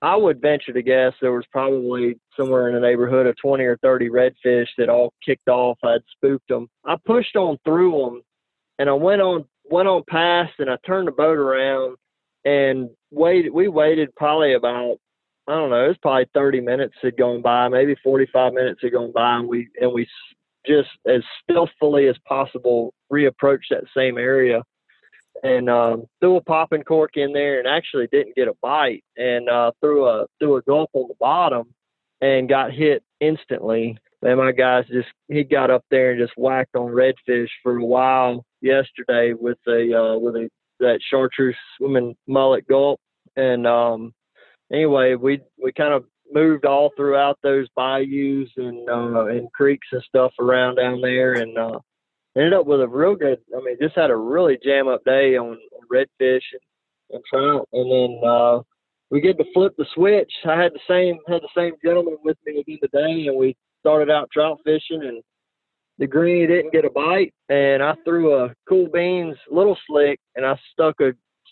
I would venture to guess there was probably somewhere in the neighborhood of 20 or 30 redfish that all kicked off. I'd spooked them. I pushed on through them, and I went on past, and I turned the boat around and waited. We waited probably about, I don't know, it was probably 30 minutes had gone by, maybe 45 minutes had gone by, and we just as stealthily as possible reapproached that same area. And threw a popping cork in there and actually didn't get a bite, and threw a gulp on the bottom and got hit instantly. And my guys he got up there and just whacked on redfish for a while yesterday with that chartreuse swimming mullet gulp. And anyway, we kind of moved all throughout those bayous and creeks and stuff around down there, and ended up with a real good, just had a really jam up day on redfish and trout. And then we get to flip the switch. I had the same gentleman with me again today, and we started out trout fishing, and the greenie didn't get a bite, and I threw a Cool Beans little slick, and I stuck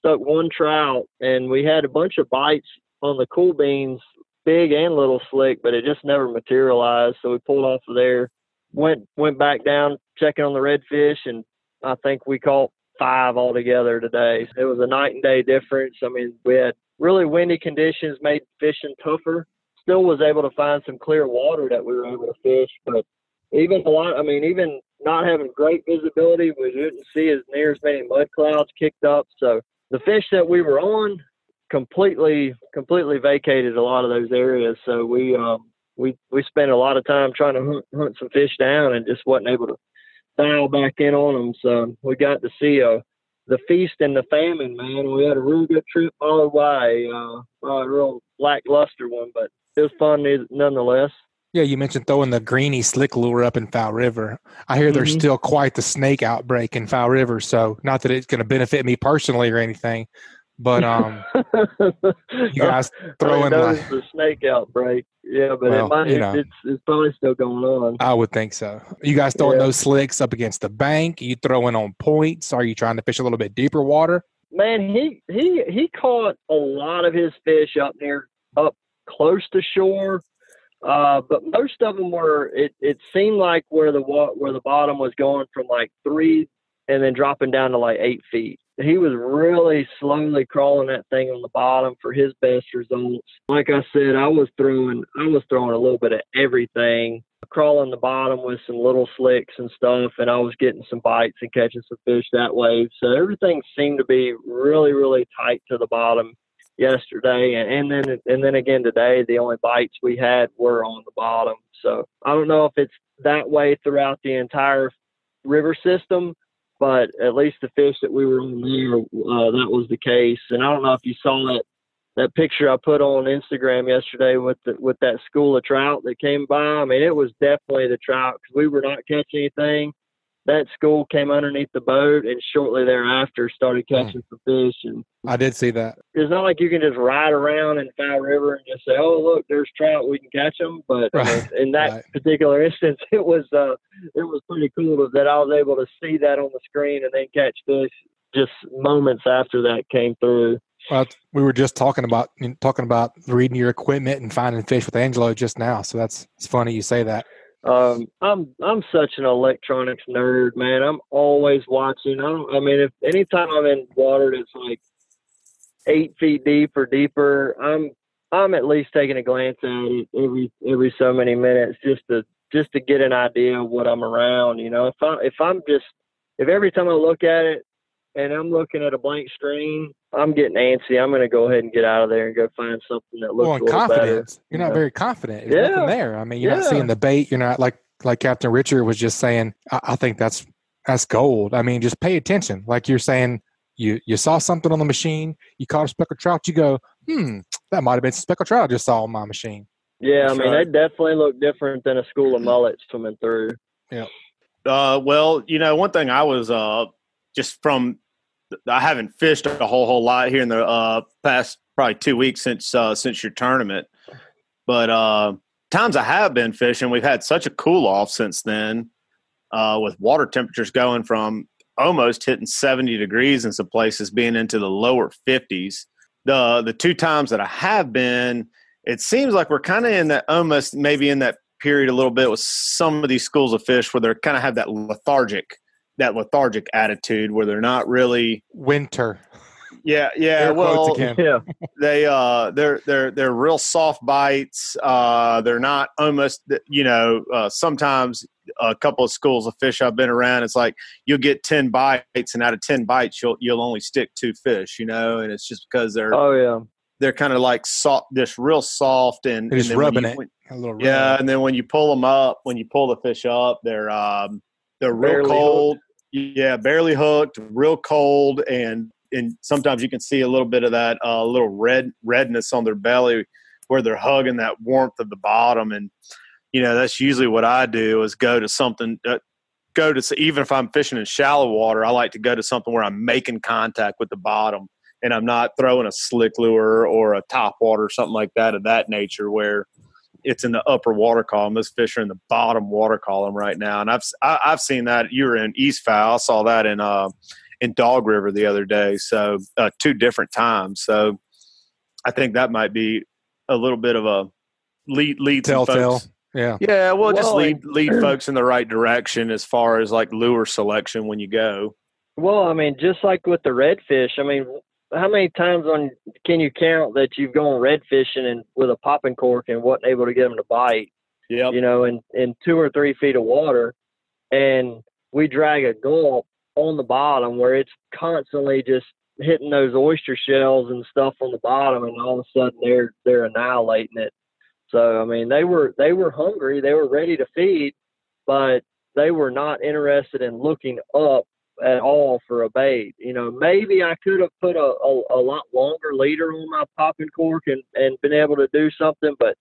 one trout, and we had a bunch of bites on the Cool Beans, big and little slick, but it just never materialized. So we pulled off of there, went back down, checking on the redfish, and I think we caught 5 altogether today. It was a night and day difference. We had really windy conditions, made fishing tougher. Still was able to find some clear water that we were able to fish, but even not having great visibility, we didn't see as near as many mud clouds kicked up. So the fish that we were on completely vacated a lot of those areas. So we spent a lot of time trying to hunt some fish down and just wasn't able to dial back in on them. So we got to see the feast and the famine, man. We had a real good trip all the way, a real lackluster one, but it was fun nonetheless. Yeah, you mentioned throwing the greeny slick lure up in Foul River. I hear there's still quite the snake outbreak in Foul River, so not that it's going to benefit me personally or anything, but you guys throwing like the snake outbreak. Yeah, but it's probably still going on. I would think so. You guys throwing those slicks up against the bank? Are you throwing on points? Are you trying to fish a little bit deeper water? Man, he caught a lot of his fish up close to shore. But most of them were, it seemed like where the bottom was going from like 3 and then dropping down to like 8 feet. he was really slowly crawling that thing on the bottom for his best results. Like I said, I was throwing a little bit of everything, crawling the bottom with some little slicks and stuff, and I was getting some bites and catching some fish that way. So everything seemed to be really, really tight to the bottom yesterday, and then again today, the only bites we had were on the bottom. So I don't know if it's that way throughout the entire river system, but at least the fish that we were on there, that was the case. And I don't know if you saw that picture I put on Instagram yesterday with that school of trout that came by. I mean, it was definitely the trout because we were not catching anything. That school came underneath the boat and shortly thereafter started catching some fish. And I did see that. It's not like you can just ride around in Foul River and just say, "Oh, look, there's trout, we can catch them." But right. In that particular instance, it was pretty cool that I was able to see that on the screen and then catch fish just moments after that came through. Well, we were just talking about reading your equipment and finding fish with Angelo just now. So it's funny you say that. I'm such an electronics nerd, man. I'm always watching. If anytime I'm in water that's like 8 feet deep or deeper, I'm at least taking a glance at it every so many minutes just to get an idea of what I'm around. You know, if every time I look at it and I'm looking at a blank screen, I'm getting antsy. I'm going to go ahead and get out of there and go find something that looks a little confidence. better. You're not very confident. There's nothing there. I mean, you're not seeing the bait. You're not like Captain Richard was just saying, I think that's gold. I mean, just pay attention. Like you're saying, you saw something on the machine, you caught a speckled trout, you go, that might have been some speckled trout I just saw on my machine. Yeah, I mean, they definitely look different than a school of mullets swimming through. Yeah. Well, one thing I was I haven't fished a whole lot here in the past probably 2 weeks since your tournament. But times I have been fishing, we've had such a cool off since then, with water temperatures going from almost hitting 70 degrees in some places being into the lower 50s. The 2 times that I have been, it seems like we're kind of in that almost maybe in that period a little bit with some of these schools of fish where they kind of have that lethargic attitude where they're not really winter. Yeah. Well, they're real soft bites. They're not almost, sometimes a couple of schools of fish I've been around, it's like you'll get 10 bites and out of 10 bites, you'll only stick 2 fish, and it's just because they're kind of like soft, just real soft and just rubbing it. And then when you pull them up, when you pull the fish up, they're real cold. Hooked. Yeah, barely hooked, real cold, and sometimes you can see a little bit of that little redness on their belly where they're hugging that warmth of the bottom. And that's usually what I do is go to something. Even if I'm fishing in shallow water, I like to go to something where I'm making contact with the bottom, and I'm not throwing a slick lure or a top water or something like that of that nature where it's in the upper water column. Those fish are in the bottom water column right now. And I've seen that. You were in East Fowl. I saw that in Dog River the other day. So 2 different times. So I think that might be a little bit of a lead telltale. Folks. Yeah. Yeah. Well, just lead folks in the right direction as far as like lure selection when you go. Well, I mean, just like with the redfish, I mean, how many times can you count that you've gone red fishing and with a popping cork and wasn't able to get them to bite? Yeah. In 2 or 3 feet of water, and we drag a gulp on the bottom where it's constantly just hitting those oyster shells and stuff on the bottom, and all of a sudden they're annihilating it. So I mean, they were hungry, they were ready to feed, but they were not interested in looking up at all for a bait. Maybe I could have put a lot longer leader on my popping cork and been able to do something, but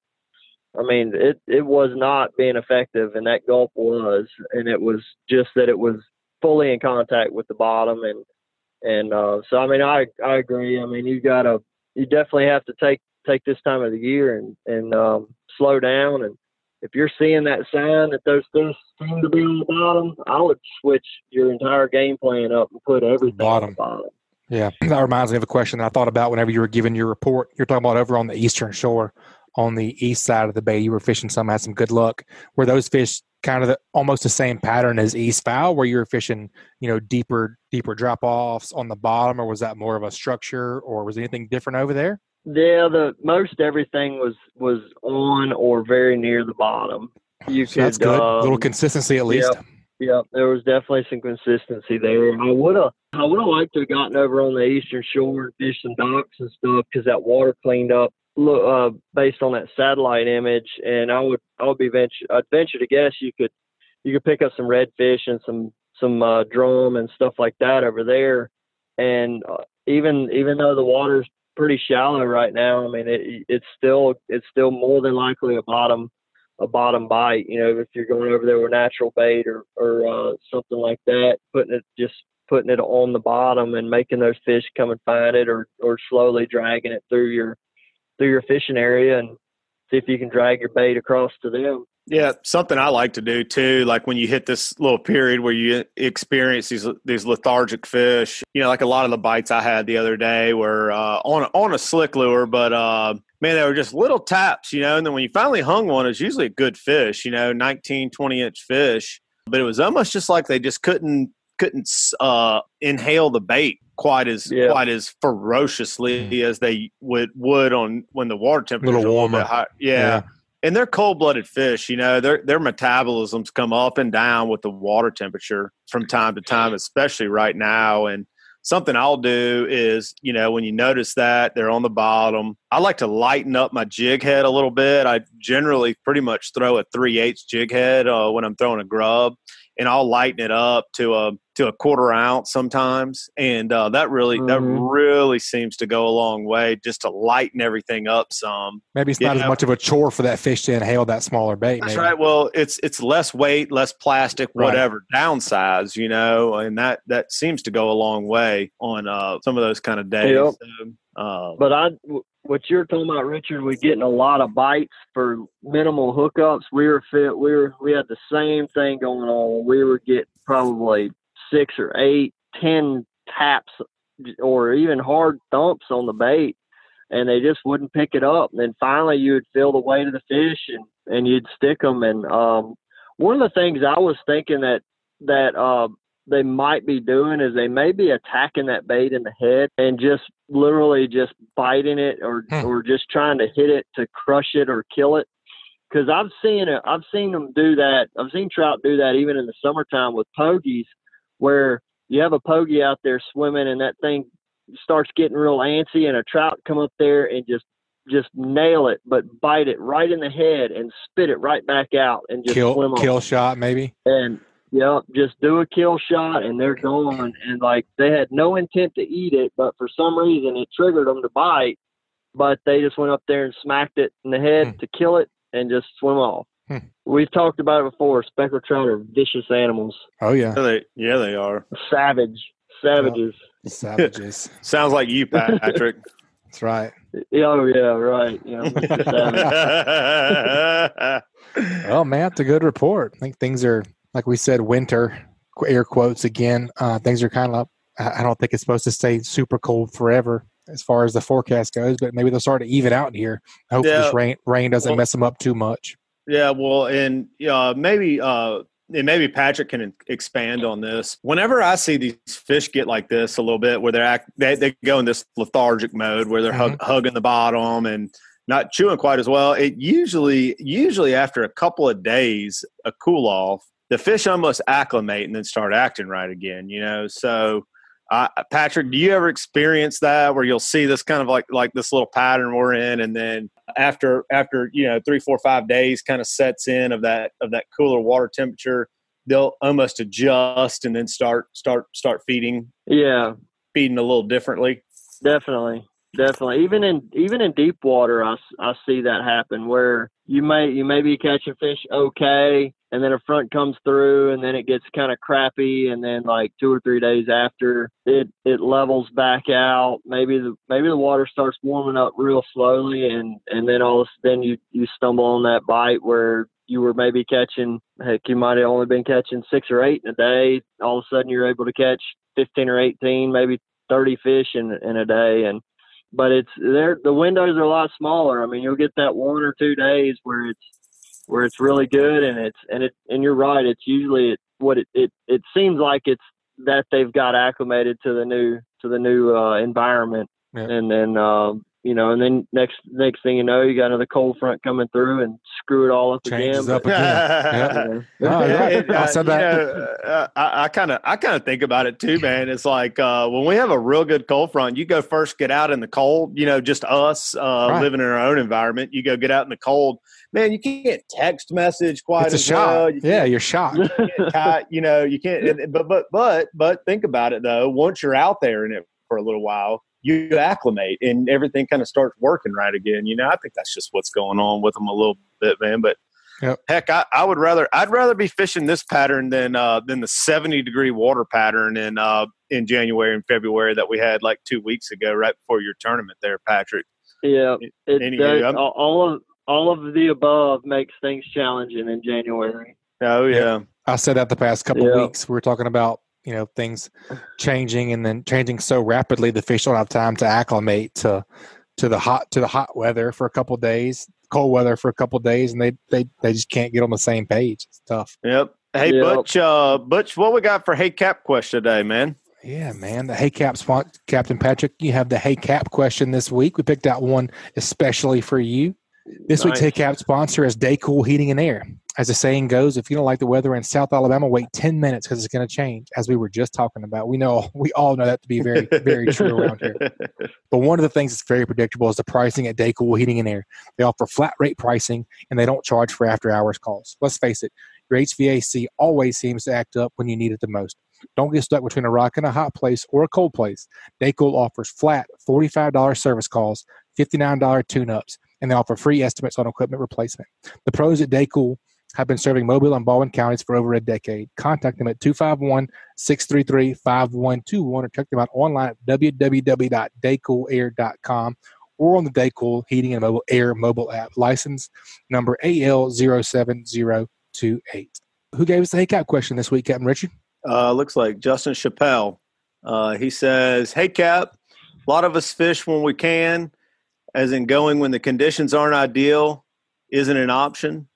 I mean, it was not being effective, and that gulp was, and it was just that it was fully in contact with the bottom. And so, I mean, I agree. I mean, you definitely have to take this time of the year and slow down. And if you're seeing that sign that those fish seem to be on the bottom, I would switch your entire game plan up and put everything on the bottom. Yeah, that reminds me of a question that I thought about whenever you were giving your report. You're talking about over on the eastern shore. on the east side of the bay. You were fishing some, had some good luck. Were those fish kind of almost the same pattern as East Fowl, where you were fishing, deeper drop-offs on the bottom, or was that more of a structure, or was anything different over there? Yeah, most everything was on or very near the bottom. That's good. A little consistency at least. Yeah, there was definitely some consistency there. I would have liked to have gotten over on the eastern shore and fished some docks and stuff, because that water cleaned up based on that satellite image. And I'd venture to guess you could pick up some redfish and some drum and stuff like that over there. And even though the water's pretty shallow right now, I mean it's still more than likely a bottom bite. If you're going over there with natural bait or something like that, putting it on the bottom and making those fish come and find it, or slowly dragging it through your fishing area and see if you can drag your bait across to them. Yeah, something I like to do too, like when you hit this little period where you experience these lethargic fish, like a lot of the bites I had the other day were on a slick lure, but man, they were just little taps, and then when you finally hung one, it's usually a good fish, 19, 20-inch fish, but it was almost just like they just couldn't inhale the bait quite as ferociously as they would on when the water temperature was a little bit high. Yeah. And they're cold-blooded fish, their metabolisms come up and down with the water temperature from time to time, especially right now. And something I'll do is, when you notice that they're on the bottom, I like to lighten up my jig head a little bit. I generally pretty much throw a 3/8 jig head when I'm throwing a grub, and I'll lighten it up to a 1/4 ounce sometimes. And that really seems to go a long way, just to lighten everything up some. Maybe it's not as much of a chore for that fish to inhale that smaller bait. That's right. Well, it's less weight, less plastic, whatever, downsize, and that seems to go a long way on some of those kind of days. Yep. So, but what you're talking about, Richard, we're getting a lot of bites for minimal hookups. We had the same thing going on. We were getting probably 6 or 8, 10 taps or even hard thumps on the bait, and they just wouldn't pick it up. And then finally you would feel the weight of the fish and you'd stick them. And one of the things I was thinking that they might be doing is they may be attacking that bait in the head and just literally just biting it or just trying to hit it to crush it or kill it. Because I've seen them do that. I've seen trout do that even in the summertime with pogies, where you have a pogie out there swimming and that thing starts getting real antsy, and a trout come up there and just nail it, but bite it right in the head and spit it right back out and just swim kill off. Shot maybe. And just do a kill shot and they're gone. And like they had no intent to eat it, but for some reason it triggered them to bite. But they just went up there and smacked it in the head to kill it and just swim off. We've talked about it before. Speckled trout are vicious animals. Oh yeah, they are savages. Savages. Sounds like you, Patrick. That's right. Oh yeah, right. Well, man, it's a good report. I think things are, like we said, winter, air quotes again. Things are kind of, I don't think it's supposed to stay super cold forever as far as the forecast goes, but maybe they'll start to even out here. Hopefully this rain doesn't mess them up too much. Yeah, well, and maybe Patrick can expand on this. Whenever I see these fish get like this a little bit, where they go in this lethargic mode where they're hugging the bottom and not chewing quite as well, it usually after a couple of days, a cool off, the fish almost acclimate and then start acting right again, So, Patrick, do you ever experience that where you'll see this kind of like this little pattern we're in, and then after 3, 4, 5 days kind of sets in of that cooler water temperature, they'll almost adjust and then start feeding. Yeah, feeding a little differently. Definitely. Even in deep water, I see that happen where you may be catching fish okay, and then a front comes through, and then it gets kind of crappy, and then like 2 or 3 days after, it levels back out. Maybe the water starts warming up real slowly, and then all of a sudden you stumble on that bite where you were maybe catching, you might have only been catching 6 or 8 in a day. All of a sudden you're able to catch 15 or 18, maybe 30 fish in a day, and but the windows are a lot smaller. I mean, you'll get that 1 or 2 days where it's really good, and you're right. It's usually it seems like it's that they've got acclimated to the new environment, and then and then next thing you know, you got another cold front coming through and screw it all up Changes again. Up again. I said that. I kind of think about it too, man. It's like when we have a real good cold front, you go first get out in the cold. Just us living in our own environment. You go get out in the cold, man. You can't text message quite it's as a shock. well. You're shocked. You can't. But think about it though. Once you're out there in it for a little while, you acclimate and everything kind of starts working right again. I think that's just what's going on with them a little bit, man. But heck, I'd rather be fishing this pattern than the 70-degree water pattern in January and February that we had like 2 weeks ago, right before your tournament there, Patrick. Yeah. All of the above makes things challenging in January. Oh yeah. I said that the past couple of weeks. We were talking about, things changing and then changing so rapidly, the fish don't have time to acclimate to the hot weather for a couple of days, cold weather for a couple of days, and they just can't get on the same page. It's tough. Yep. Hey, yep. Butch, what we got for Hey Cap question today, man? Yeah, man. The Hey Cap spot, Captain Patrick, you have the Hey Cap question this week. We picked out one especially for you. This week's Hey Cap sponsor is Daycool Heating and Air. As the saying goes, if you don't like the weather in South Alabama, wait 10 minutes because it's going to change, as we were just talking about. We all know that to be very, very true around here. But one of the things that's very predictable is the pricing at Daycool Heating and Air. They offer flat rate pricing, and they don't charge for after-hours calls. Let's face it, your HVAC always seems to act up when you need it the most. Don't get stuck between a rock and a hot place or a cold place. Daycool offers flat $45 service calls, $59 tune-ups, and they offer free estimates on equipment replacement. The pros at Daycool have been serving Mobile and Baldwin counties for over a decade. Contact them at 251-633-5121 or check them out online at www.daycoolair.com or on the Daycool Heating and Air mobile app. License number AL07028. Who gave us the Hey Cap question this week, Captain Richard? Looks like Justin Chappelle. He says, "Hey Cap, a lot of us fish when we can, as in going when the conditions aren't ideal isn't an option.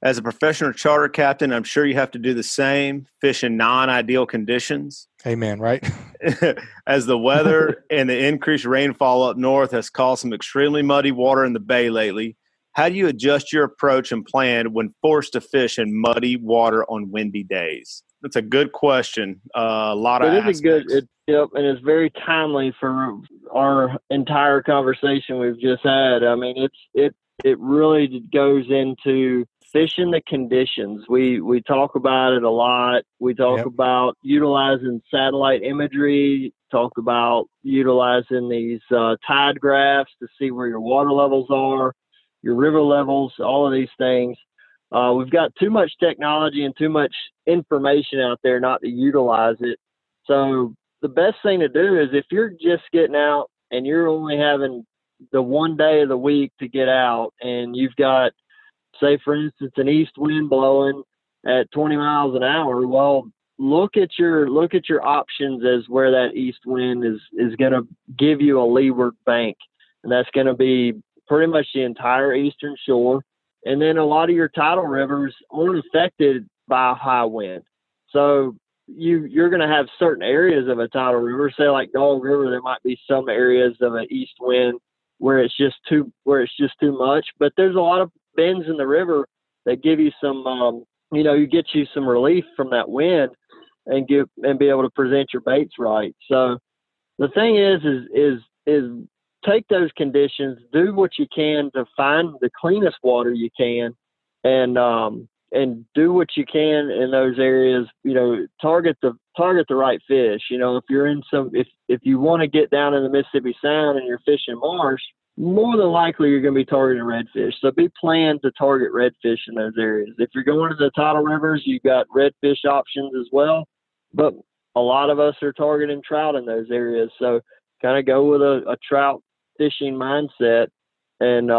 As a professional charter captain, I'm sure you have to do the same, fish in non-ideal conditions." Amen, right? As the weather and the increased rainfall up north has caused some extremely muddy water in the bay lately, how do you adjust your approach and plan when forced to fish in muddy water on windy days? That's a good question. A lot of aspects. And it's very timely for our entire conversation we've just had. I mean, it really goes into fishing the conditions. We talk about it a lot. We talk about utilizing satellite imagery, talk about utilizing these tide graphs to see where your water levels are, your river levels, all of these things. We've got too much technology and too much information out there not to utilize it. So the best thing to do is if you're just getting out and you're only having the one day of the week to get out and you've got, say, for instance, an east wind blowing at 20 miles an hour, well, look at your options as where that east wind is going to give you a leeward bank. And that's going to be pretty much the entire eastern shore. And then a lot of your tidal rivers aren't affected by a high wind. So you're going to have certain areas of a tidal river, say like Dog River, there might be some areas of an east wind where it's just too much. But there's a lot of bends in the river that give you some, you get you some relief from that wind and be able to present your baits right. So the thing is take those conditions, do what you can to find the cleanest water you can, and do what you can in those areas. Target the right fish. If you're in if you want to get down in the Mississippi Sound and you're fishing marsh, more than likely you're going to be targeting redfish. So be planned to target redfish in those areas. If you're going to the tidal rivers, you've got redfish options as well, but a lot of us are targeting trout in those areas. So kind of go with a trout fishing mindset and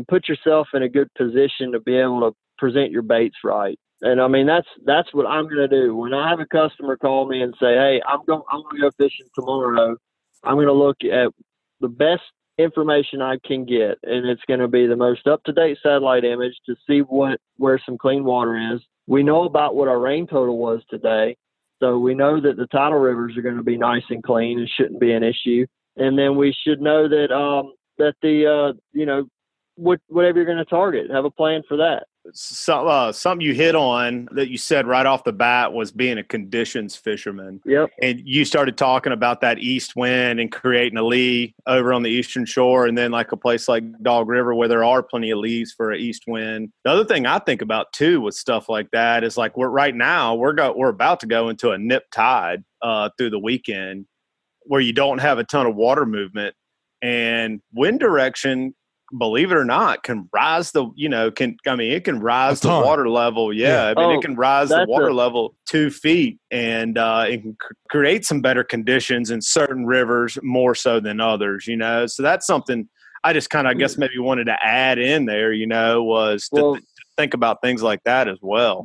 put yourself in a good position to be able to present your baits right. And I mean, that's what I'm going to do. When I have a customer call me and say, "Hey, I'm going to go fishing tomorrow," I'm going to look at the best information I can get, and it's going to be the most up-to-date satellite image to see where some clean water is. We know about what our rain total was today, so we know that the tidal rivers are going to be nice and clean and shouldn't be an issue. And then we should know that whatever you're going to target, have a plan for that. So, something you hit on that you said right off the bat was being a conditions fisherman. Yep. And you started talking about that east wind and creating a lee over on the eastern shore, and then like a place like Dog River where there are plenty of lees for an east wind. The other thing I think about too with stuff like that is like we're about to go into a nip tide through the weekend where you don't have a ton of water movement, and wind direction, believe it or not, can rise it can rise the water level. Yeah. It can rise the water level 2 feet, and it can create some better conditions in certain rivers more so than others, So that's something I just kind of, I guess, maybe wanted to add in there, was to think about things like that as well.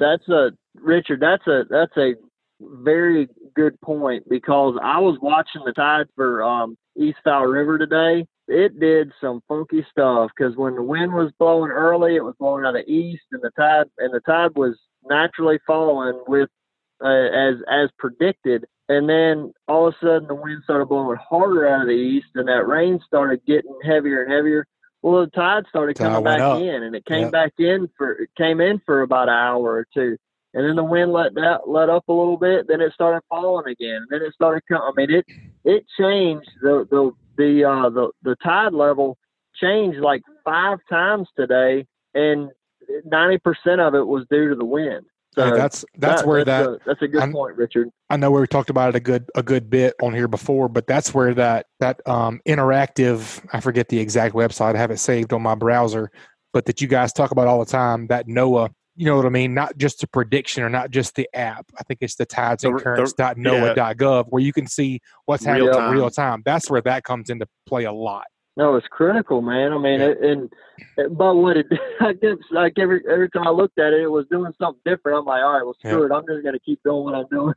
Richard, that's a very good point, because I was watching the tide for East Fowl River today. It did some funky stuff, because when the wind was blowing early, it was blowing out of the east, and the tide was naturally falling with as predicted. And then all of a sudden the wind started blowing harder out of the east, and that rain started getting heavier and heavier. Well, the tide started coming back in, and it came came in for about an hour or two. And then the wind let up a little bit. Then it started falling again. And then it started coming. I mean, it changed. The tide level changed like 5 times today, and 90% of it was due to the wind. So that's a good point, Richard. I know we talked about it a good bit on here before, but that's where that interactive, I forget the exact website, I have it saved on my browser, but that you guys talk about all the time, that NOAA. You know what I mean? Not just a prediction or not just the app. I think it's the tides and currents.noaa.gov where you can see what's happening in real time. That's where that comes into play a lot. No, it's critical, man. I mean, but what it, I guess, like every time I looked at it, it was doing something different. I'm like, all right, well, screw it. I'm just going to keep doing what I'm doing.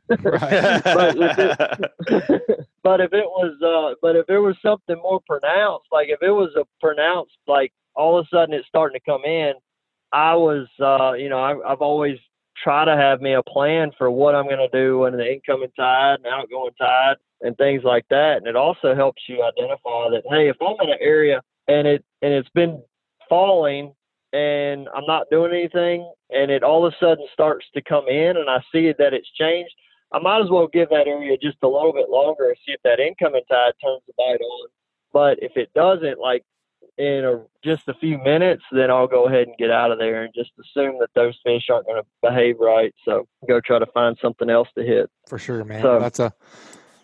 But if it was something more pronounced, like if it was a pronounced, like all of a sudden it's starting to come in, I've always tried to have me a plan for what I'm going to do when the incoming tide and outgoing tide and things like that. And it also helps you identify that, hey, if I'm in an area and it's been falling and I'm not doing anything, and it all of a sudden starts to come in and I see that it's changed, I might as well give that area just a little bit longer and see if that incoming tide turns the bite on. But if it doesn't, like, in just a few minutes, then I'll go ahead and get out of there and just assume that those fish aren't going to behave right. So go try to find something else to hit. For sure, man. So,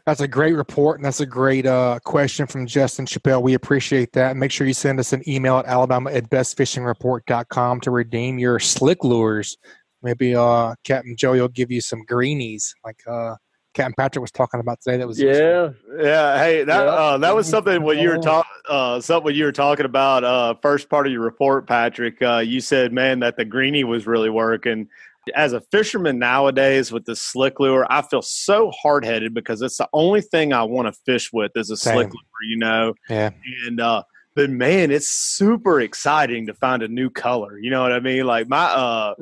that's a great report, and that's a great question from Justin Chappelle. We appreciate that. Make sure you send us an email at alabama@bestfishingreport.com to redeem your slick lures. Maybe Captain Joey will give you some greenies, like Captain Patrick was talking about today. That was yeah. Hey, that was something when you were talking about first part of your report, Patrick. You said, man, that the greenie was really working. As a fisherman nowadays with the slick lure, I feel so hard-headed because it's the only thing I want to fish with is a slick lure, Yeah. And but man, it's super exciting to find a new color. You know what I mean? Like my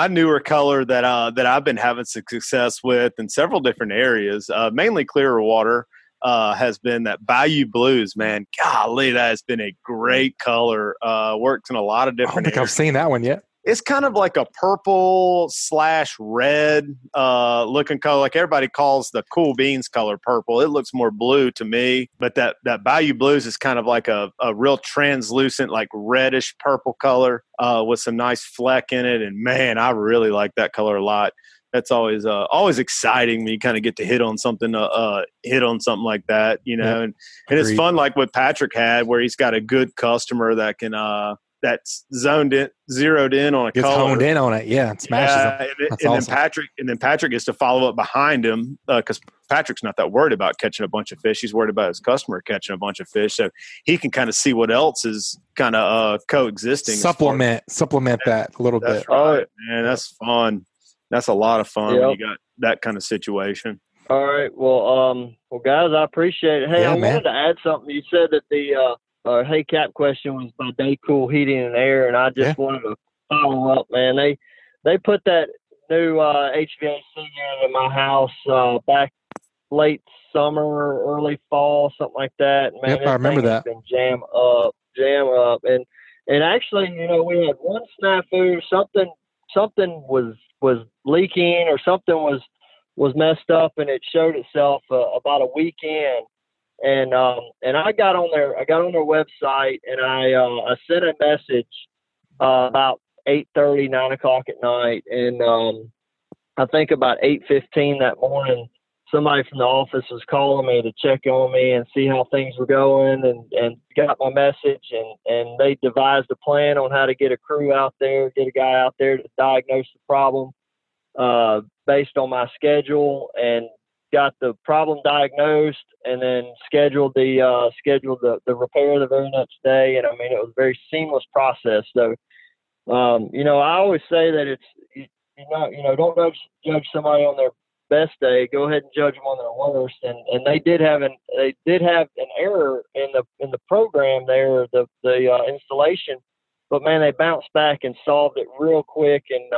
newer color that I've been having success with in several different areas, mainly clearer water, has been that Bayou Blues, man. Golly, that has been a great color. Works in a lot of different areas. I've seen that one yet. It's kind of like a purple/red looking color. Like everybody calls the cool beans color purple. It looks more blue to me, but that Bayou Blues is kind of like a real translucent, like reddish purple color with some nice fleck in it. And man, I really like that color a lot. That's always exciting when you kind of get to hit on something like that, and it's fun, like what Patrick had, where he's got a good customer that can that's zeroed in on a color. Honed in on it, yeah. It smashes them. Awesome. Then Patrick gets to follow up behind him because Patrick's not that worried about catching a bunch of fish. He's worried about his customer catching a bunch of fish, so he can kind of see what else is kind of coexisting. Supplement that a little bit. Right, man. That's fun. That's a lot of fun when you got that kind of situation. All right. Well, guys, I appreciate it. Hey, I wanted to add something. You said that the Hey Cap question was by Daycool Heating and Air, and I just wanted to follow up, man. They put that new HVAC unit in my house back late summer, early fall, something like that. Man, I remember that. Been jam up, and actually, we had one snafu. Something was leaking, or something was messed up, and it showed itself about a weekend. And I got on their website, and I sent a message about 8:30, 9 o'clock at night, and I think about 8:15 that morning, somebody from the office was calling me to check on me and see how things were going, and got my message, and they devised a plan on how to get a crew out there, get a guy out there to diagnose the problem based on my schedule, and got the problem diagnosed, and then scheduled the repair the very next day. And I mean, it was a very seamless process. So, I always say that don't judge somebody on their best day. Go ahead and judge them on their worst. And they did have an error in the program there, the installation, but man, they bounced back and solved it real quick. And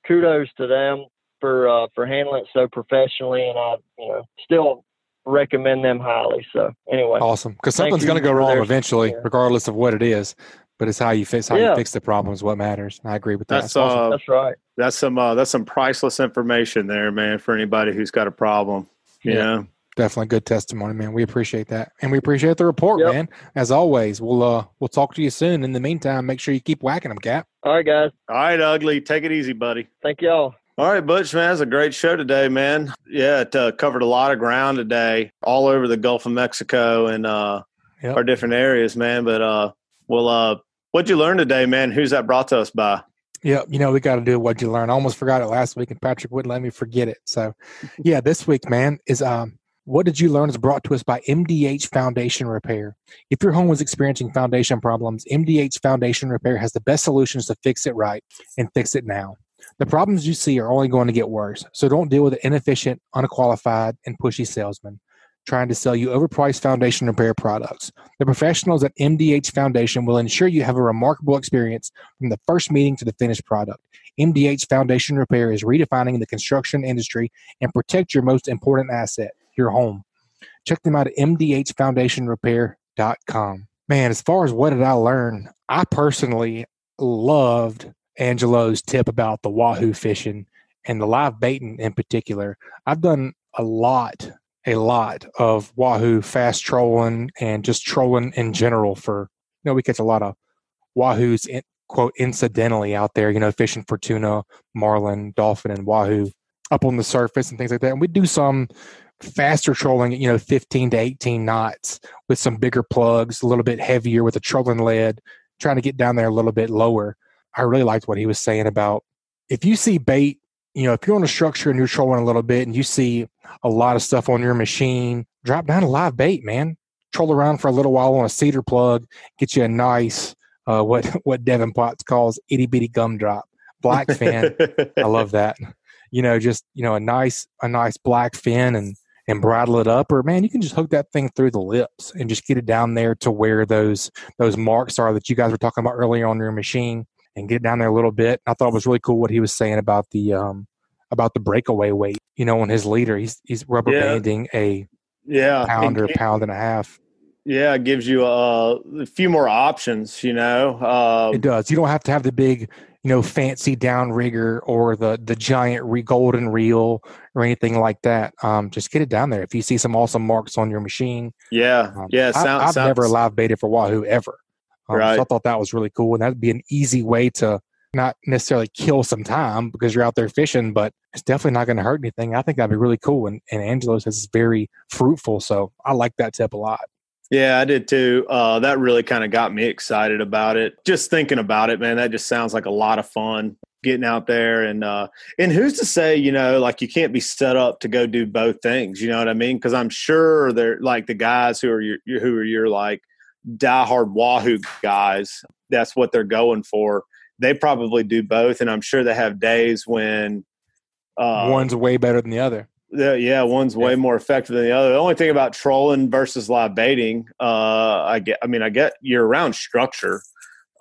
kudos to them for handling it so professionally, and I still recommend them highly. So anyway, awesome, because something's going to go wrong eventually, regardless of what it is. But it's how you fix the problem is what matters. I agree with that. That's awesome. That's right. That's some priceless information there, man, for anybody who's got a problem. You know, definitely good testimony, man. We appreciate that, and we appreciate the report, man. As always, we'll talk to you soon. In the meantime, make sure you keep whacking them, Cap. All right, guys. All right, Ugly. Take it easy, buddy. Thank y'all. All right, Butch, man, it's a great show today, man. Yeah, it covered a lot of ground today, all over the Gulf of Mexico and our different areas, man. But what'd you learn today, man? Who's that brought to us by? Yeah, we got to do What'd You Learn. I almost forgot it last week, and Patrick wouldn't let me forget it. So, this week, man, is What Did You Learn is brought to us by MDH Foundation Repair. If your home is experiencing foundation problems, MDH Foundation Repair has the best solutions to fix it right and fix it now. The problems you see are only going to get worse, so don't deal with an inefficient, unqualified, and pushy salesman trying to sell you overpriced foundation repair products. The professionals at MDH Foundation will ensure you have a remarkable experience from the first meeting to the finished product. MDH Foundation Repair is redefining the construction industry and protect your most important asset, your home. Check them out at mdhfoundationrepair.com. Man, as far as what did I learn, I personally loved Angelo's tip about the wahoo fishing and the live baiting in particular. I've done a lot of wahoo fast trolling and just trolling in general for, we catch a lot of wahoos, quote, incidentally out there, fishing for tuna, marlin, dolphin, and wahoo up on the surface and things like that. And we do some faster trolling at, 15 to 18 knots with some bigger plugs, a little bit heavier with a trolling lead, trying to get down there a little bit lower. I really liked what he was saying about if you see bait, if you're on a structure and you're trolling a little bit and you see a lot of stuff on your machine, drop down a live bait, man. Troll around for a little while on a cedar plug, get you a nice, what Devin Potts calls itty bitty gumdrop, black fin. I love that. A nice black fin and bridle it up, or man, you can just hook that thing through the lips and just get it down there to where those marks are that you guys were talking about earlier on your machine. And get down there a little bit. I thought it was really cool what he was saying about the breakaway weight. On his leader, he's rubber banding a pound or pound and a half. Yeah, it gives you a few more options. It does. You don't have to have the big, fancy downrigger or the giant golden reel or anything like that. Just get it down there. If you see some awesome marks on your machine, I've never live baited for wahoo ever. Right. So I thought that was really cool, and that'd be an easy way to not necessarily kill some time because you're out there fishing, but it's definitely not going to hurt anything. I think that'd be really cool, and Angelo's is very fruitful, so I like that tip a lot. Yeah, I did too. That really kind of got me excited about it. Just thinking about it, man, that just sounds like a lot of fun getting out there, and who's to say, like you can't be set up to go do both things. You know what I mean? Because I'm sure they're like the guys who are your like diehard wahoo guys, that's what they're going for. They probably do both, and I'm sure they have days when one's way better than the other. one's way more effective than the other. The only thing about trolling versus live baiting, I get you're around structure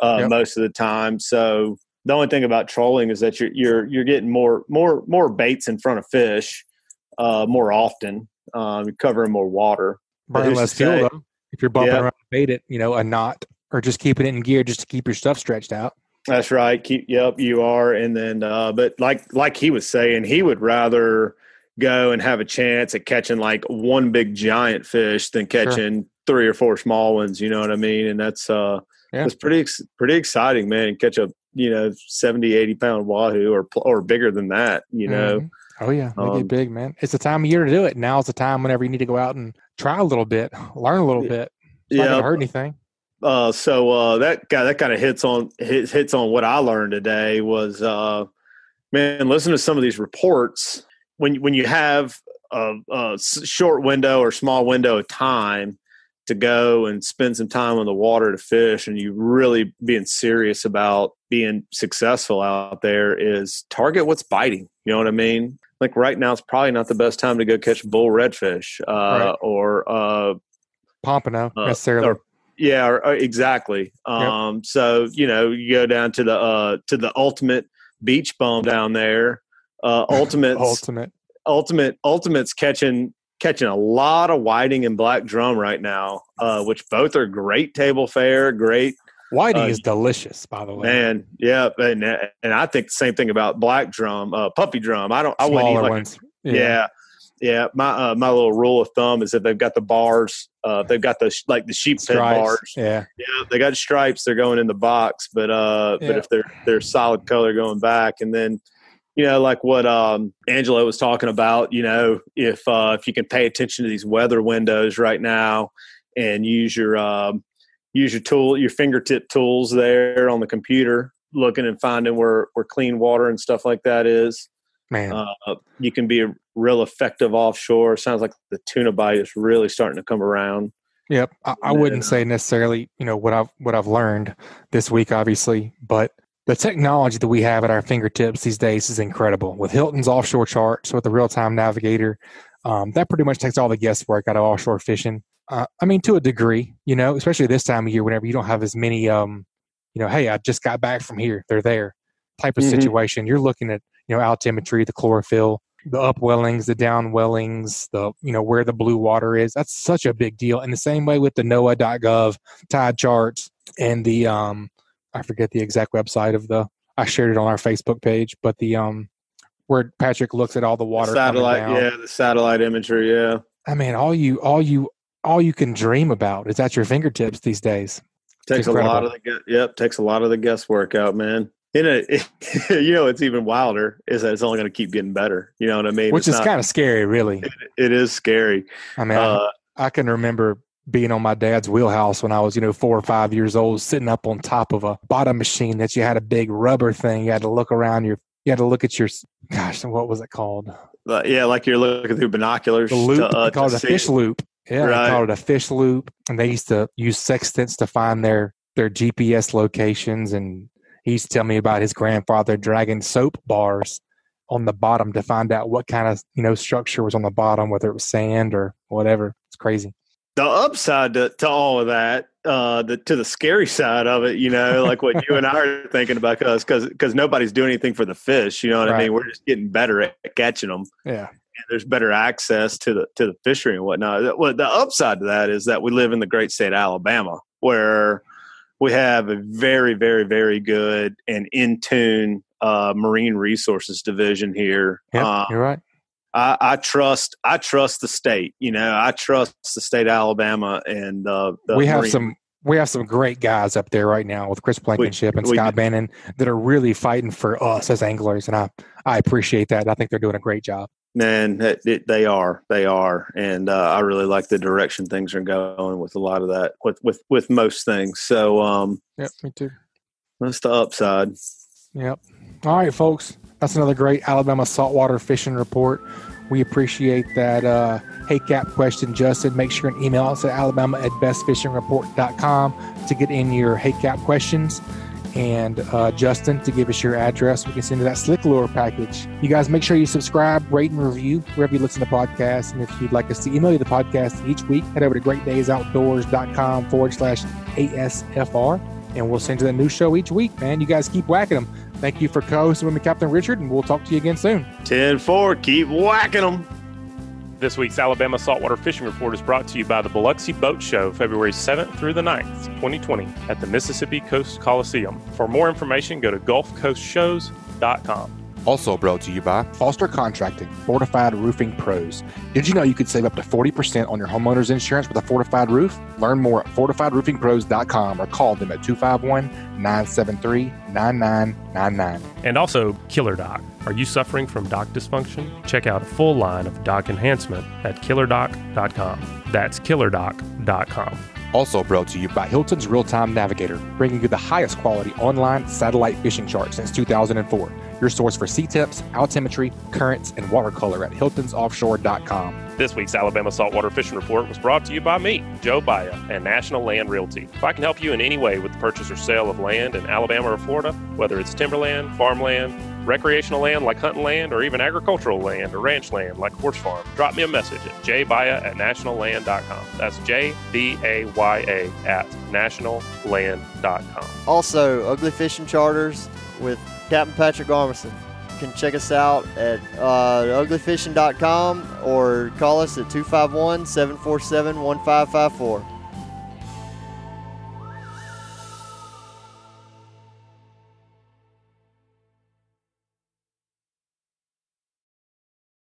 most of the time. So the only thing about trolling is that you're getting more baits in front of fish more often. You're covering more water. Burning less fuel though. If you're bumping around bait it, a knot, or just keeping it in gear just to keep your stuff stretched out. That's right. You are. And then, but like he was saying, he would rather go and have a chance at catching like one big giant fish than catching 3 or 4 small ones. You know what I mean? And that's pretty exciting, man. And catch a 70, 80 pound wahoo or bigger than that. Mm-hmm. Oh yeah, they get big, man. It's the time of year to do it. Now's the time whenever you need to go out and try a little bit, learn a little bit. It's not gonna hurt anything. So that kind of hits on what I learned today was, man, listen to some of these reports. When you have a short window or small window of time to go and spend some time on the water to fish, and you really being serious about being successful out there, is target what's biting. You know what I mean? Like right now, it's probably not the best time to go catch bull redfish or pompano necessarily. Exactly. So you go down to the ultimate beach bum down there. Ultimate's catching a lot of whiting and black drum right now, which both are great table fare. Great. Whiting is delicious, by the way. Man, yeah, and I think the same thing about black drum, puppy drum. I wouldn't eat like ones. Yeah. My little rule of thumb is if they've got the bars, they've got the sheep pen bars. Yeah, they got stripes. They're going in the box, but if they're solid color going back, and then like what Angelo was talking about, if you can pay attention to these weather windows right now and use your fingertip tools there on the computer, looking and finding where clean water and stuff like that is. Man, you can be a real effective offshore. Sounds like the tuna bite is really starting to come around. Yep, I wouldn't say necessarily what I've learned this week, obviously, but the technology that we have at our fingertips these days is incredible. With Hilton's offshore charts, with the real-time navigator, that pretty much takes all the guesswork out of offshore fishing. To a degree, especially this time of year, whenever you don't have as many, hey, I just got back from here, they're there type of situation. You're looking at, altimetry, the chlorophyll, the upwellings, the downwellings, where the blue water is. That's such a big deal. And the same way with the NOAA.gov tide charts and the, I forget the exact website I shared it on our Facebook page, but the, where Patrick looks at all the water. The satellite, the satellite imagery. Yeah. I mean, all you can dream about is at your fingertips these days. Takes a lot of the guesswork out, man. It's even wilder is that it's only going to keep getting better. You know what I mean? Which is kind of scary, really. It is scary. I mean, I can remember being on my dad's wheelhouse when I was, 4 or 5 years old, sitting up on top of a bottom machine that you had a big rubber thing. You had to look around you had to look at your, what was it called? Like you're looking through binoculars. The loop, they called it a fish loop. Yeah, right. They called it a fish loop. And they used to use sextants to find their GPS locations. And he used to tell me about his grandfather dragging soap bars on the bottom to find out what kind of, structure was on the bottom, whether it was sand or whatever. It's crazy. The upside to all of that, to the scary side of it, like what you and I are thinking about, because nobody's doing anything for the fish. You know what I mean? We're just getting better at catching them. Yeah. And there's better access to the fishery and whatnot. Well, the upside to that is that we live in the great state of Alabama, where we have a very, very, very good and in tune marine resources division here. Yeah, you're right. I trust the state. I trust the state of Alabama, and we have some great guys up there right now with Chris Blankenship and Scott Bannon that are really fighting for us as anglers, and I appreciate that. I think they're doing a great job. Man, they are, and I really like the direction things are going with a lot of that, with most things. So, yep, me too. That's the upside. Yep. All right, folks. That's another great Alabama Saltwater Fishing Report. We appreciate that Hey Cap question, Justin. Make sure and email us at alabama@bestfishingreport.com to get in your Hey Cap questions. and Justin to give us your address. We can send you that slick lure package. You guys make sure you subscribe, rate, and review wherever you listen to podcasts. And if you'd like us to email you the podcast each week, head over to greatdaysoutdoors.com/ASFR, and we'll send you the new show each week, man. You guys keep whacking them. Thank you for co-hosting with me, Captain Richard, and we'll talk to you again soon. 10-4, keep whacking them. This week's Alabama Saltwater Fishing Report is brought to you by the Biloxi Boat Show, February 7th through the 9th, 2020, at the Mississippi Coast Coliseum. For more information, go to gulfcoastshows.com. Also brought to you by Foster Contracting, Fortified Roofing Pros. Did you know you could save up to 40% on your homeowner's insurance with a fortified roof? Learn more at fortifiedroofingpros.com or call them at 251-973-9999. And also KillerDock. Are you suffering from dock dysfunction? Check out a full line of dock enhancement at KillerDock.com. That's KillerDock.com. Also brought to you by Hilton's Real-Time Navigator, bringing you the highest quality online satellite fishing chart since 2004. Your source for sea temps, altimetry, currents, and watercolor at hiltonsoffshore.com. This week's Alabama Saltwater Fishing Report was brought to you by me, Joe Baya, and National Land Realty. If I can help you in any way with the purchase or sale of land in Alabama or Florida, whether it's timberland, farmland, recreational land like hunting land, or even agricultural land or ranch land like horse farm, drop me a message at jbaya@nationalland.com. That's JBAYA@nationalland.com. Also, Ugly Fishing Charters with Captain Patric Garmeson. You can check us out at uglyfishing.com or call us at 251-747-1554.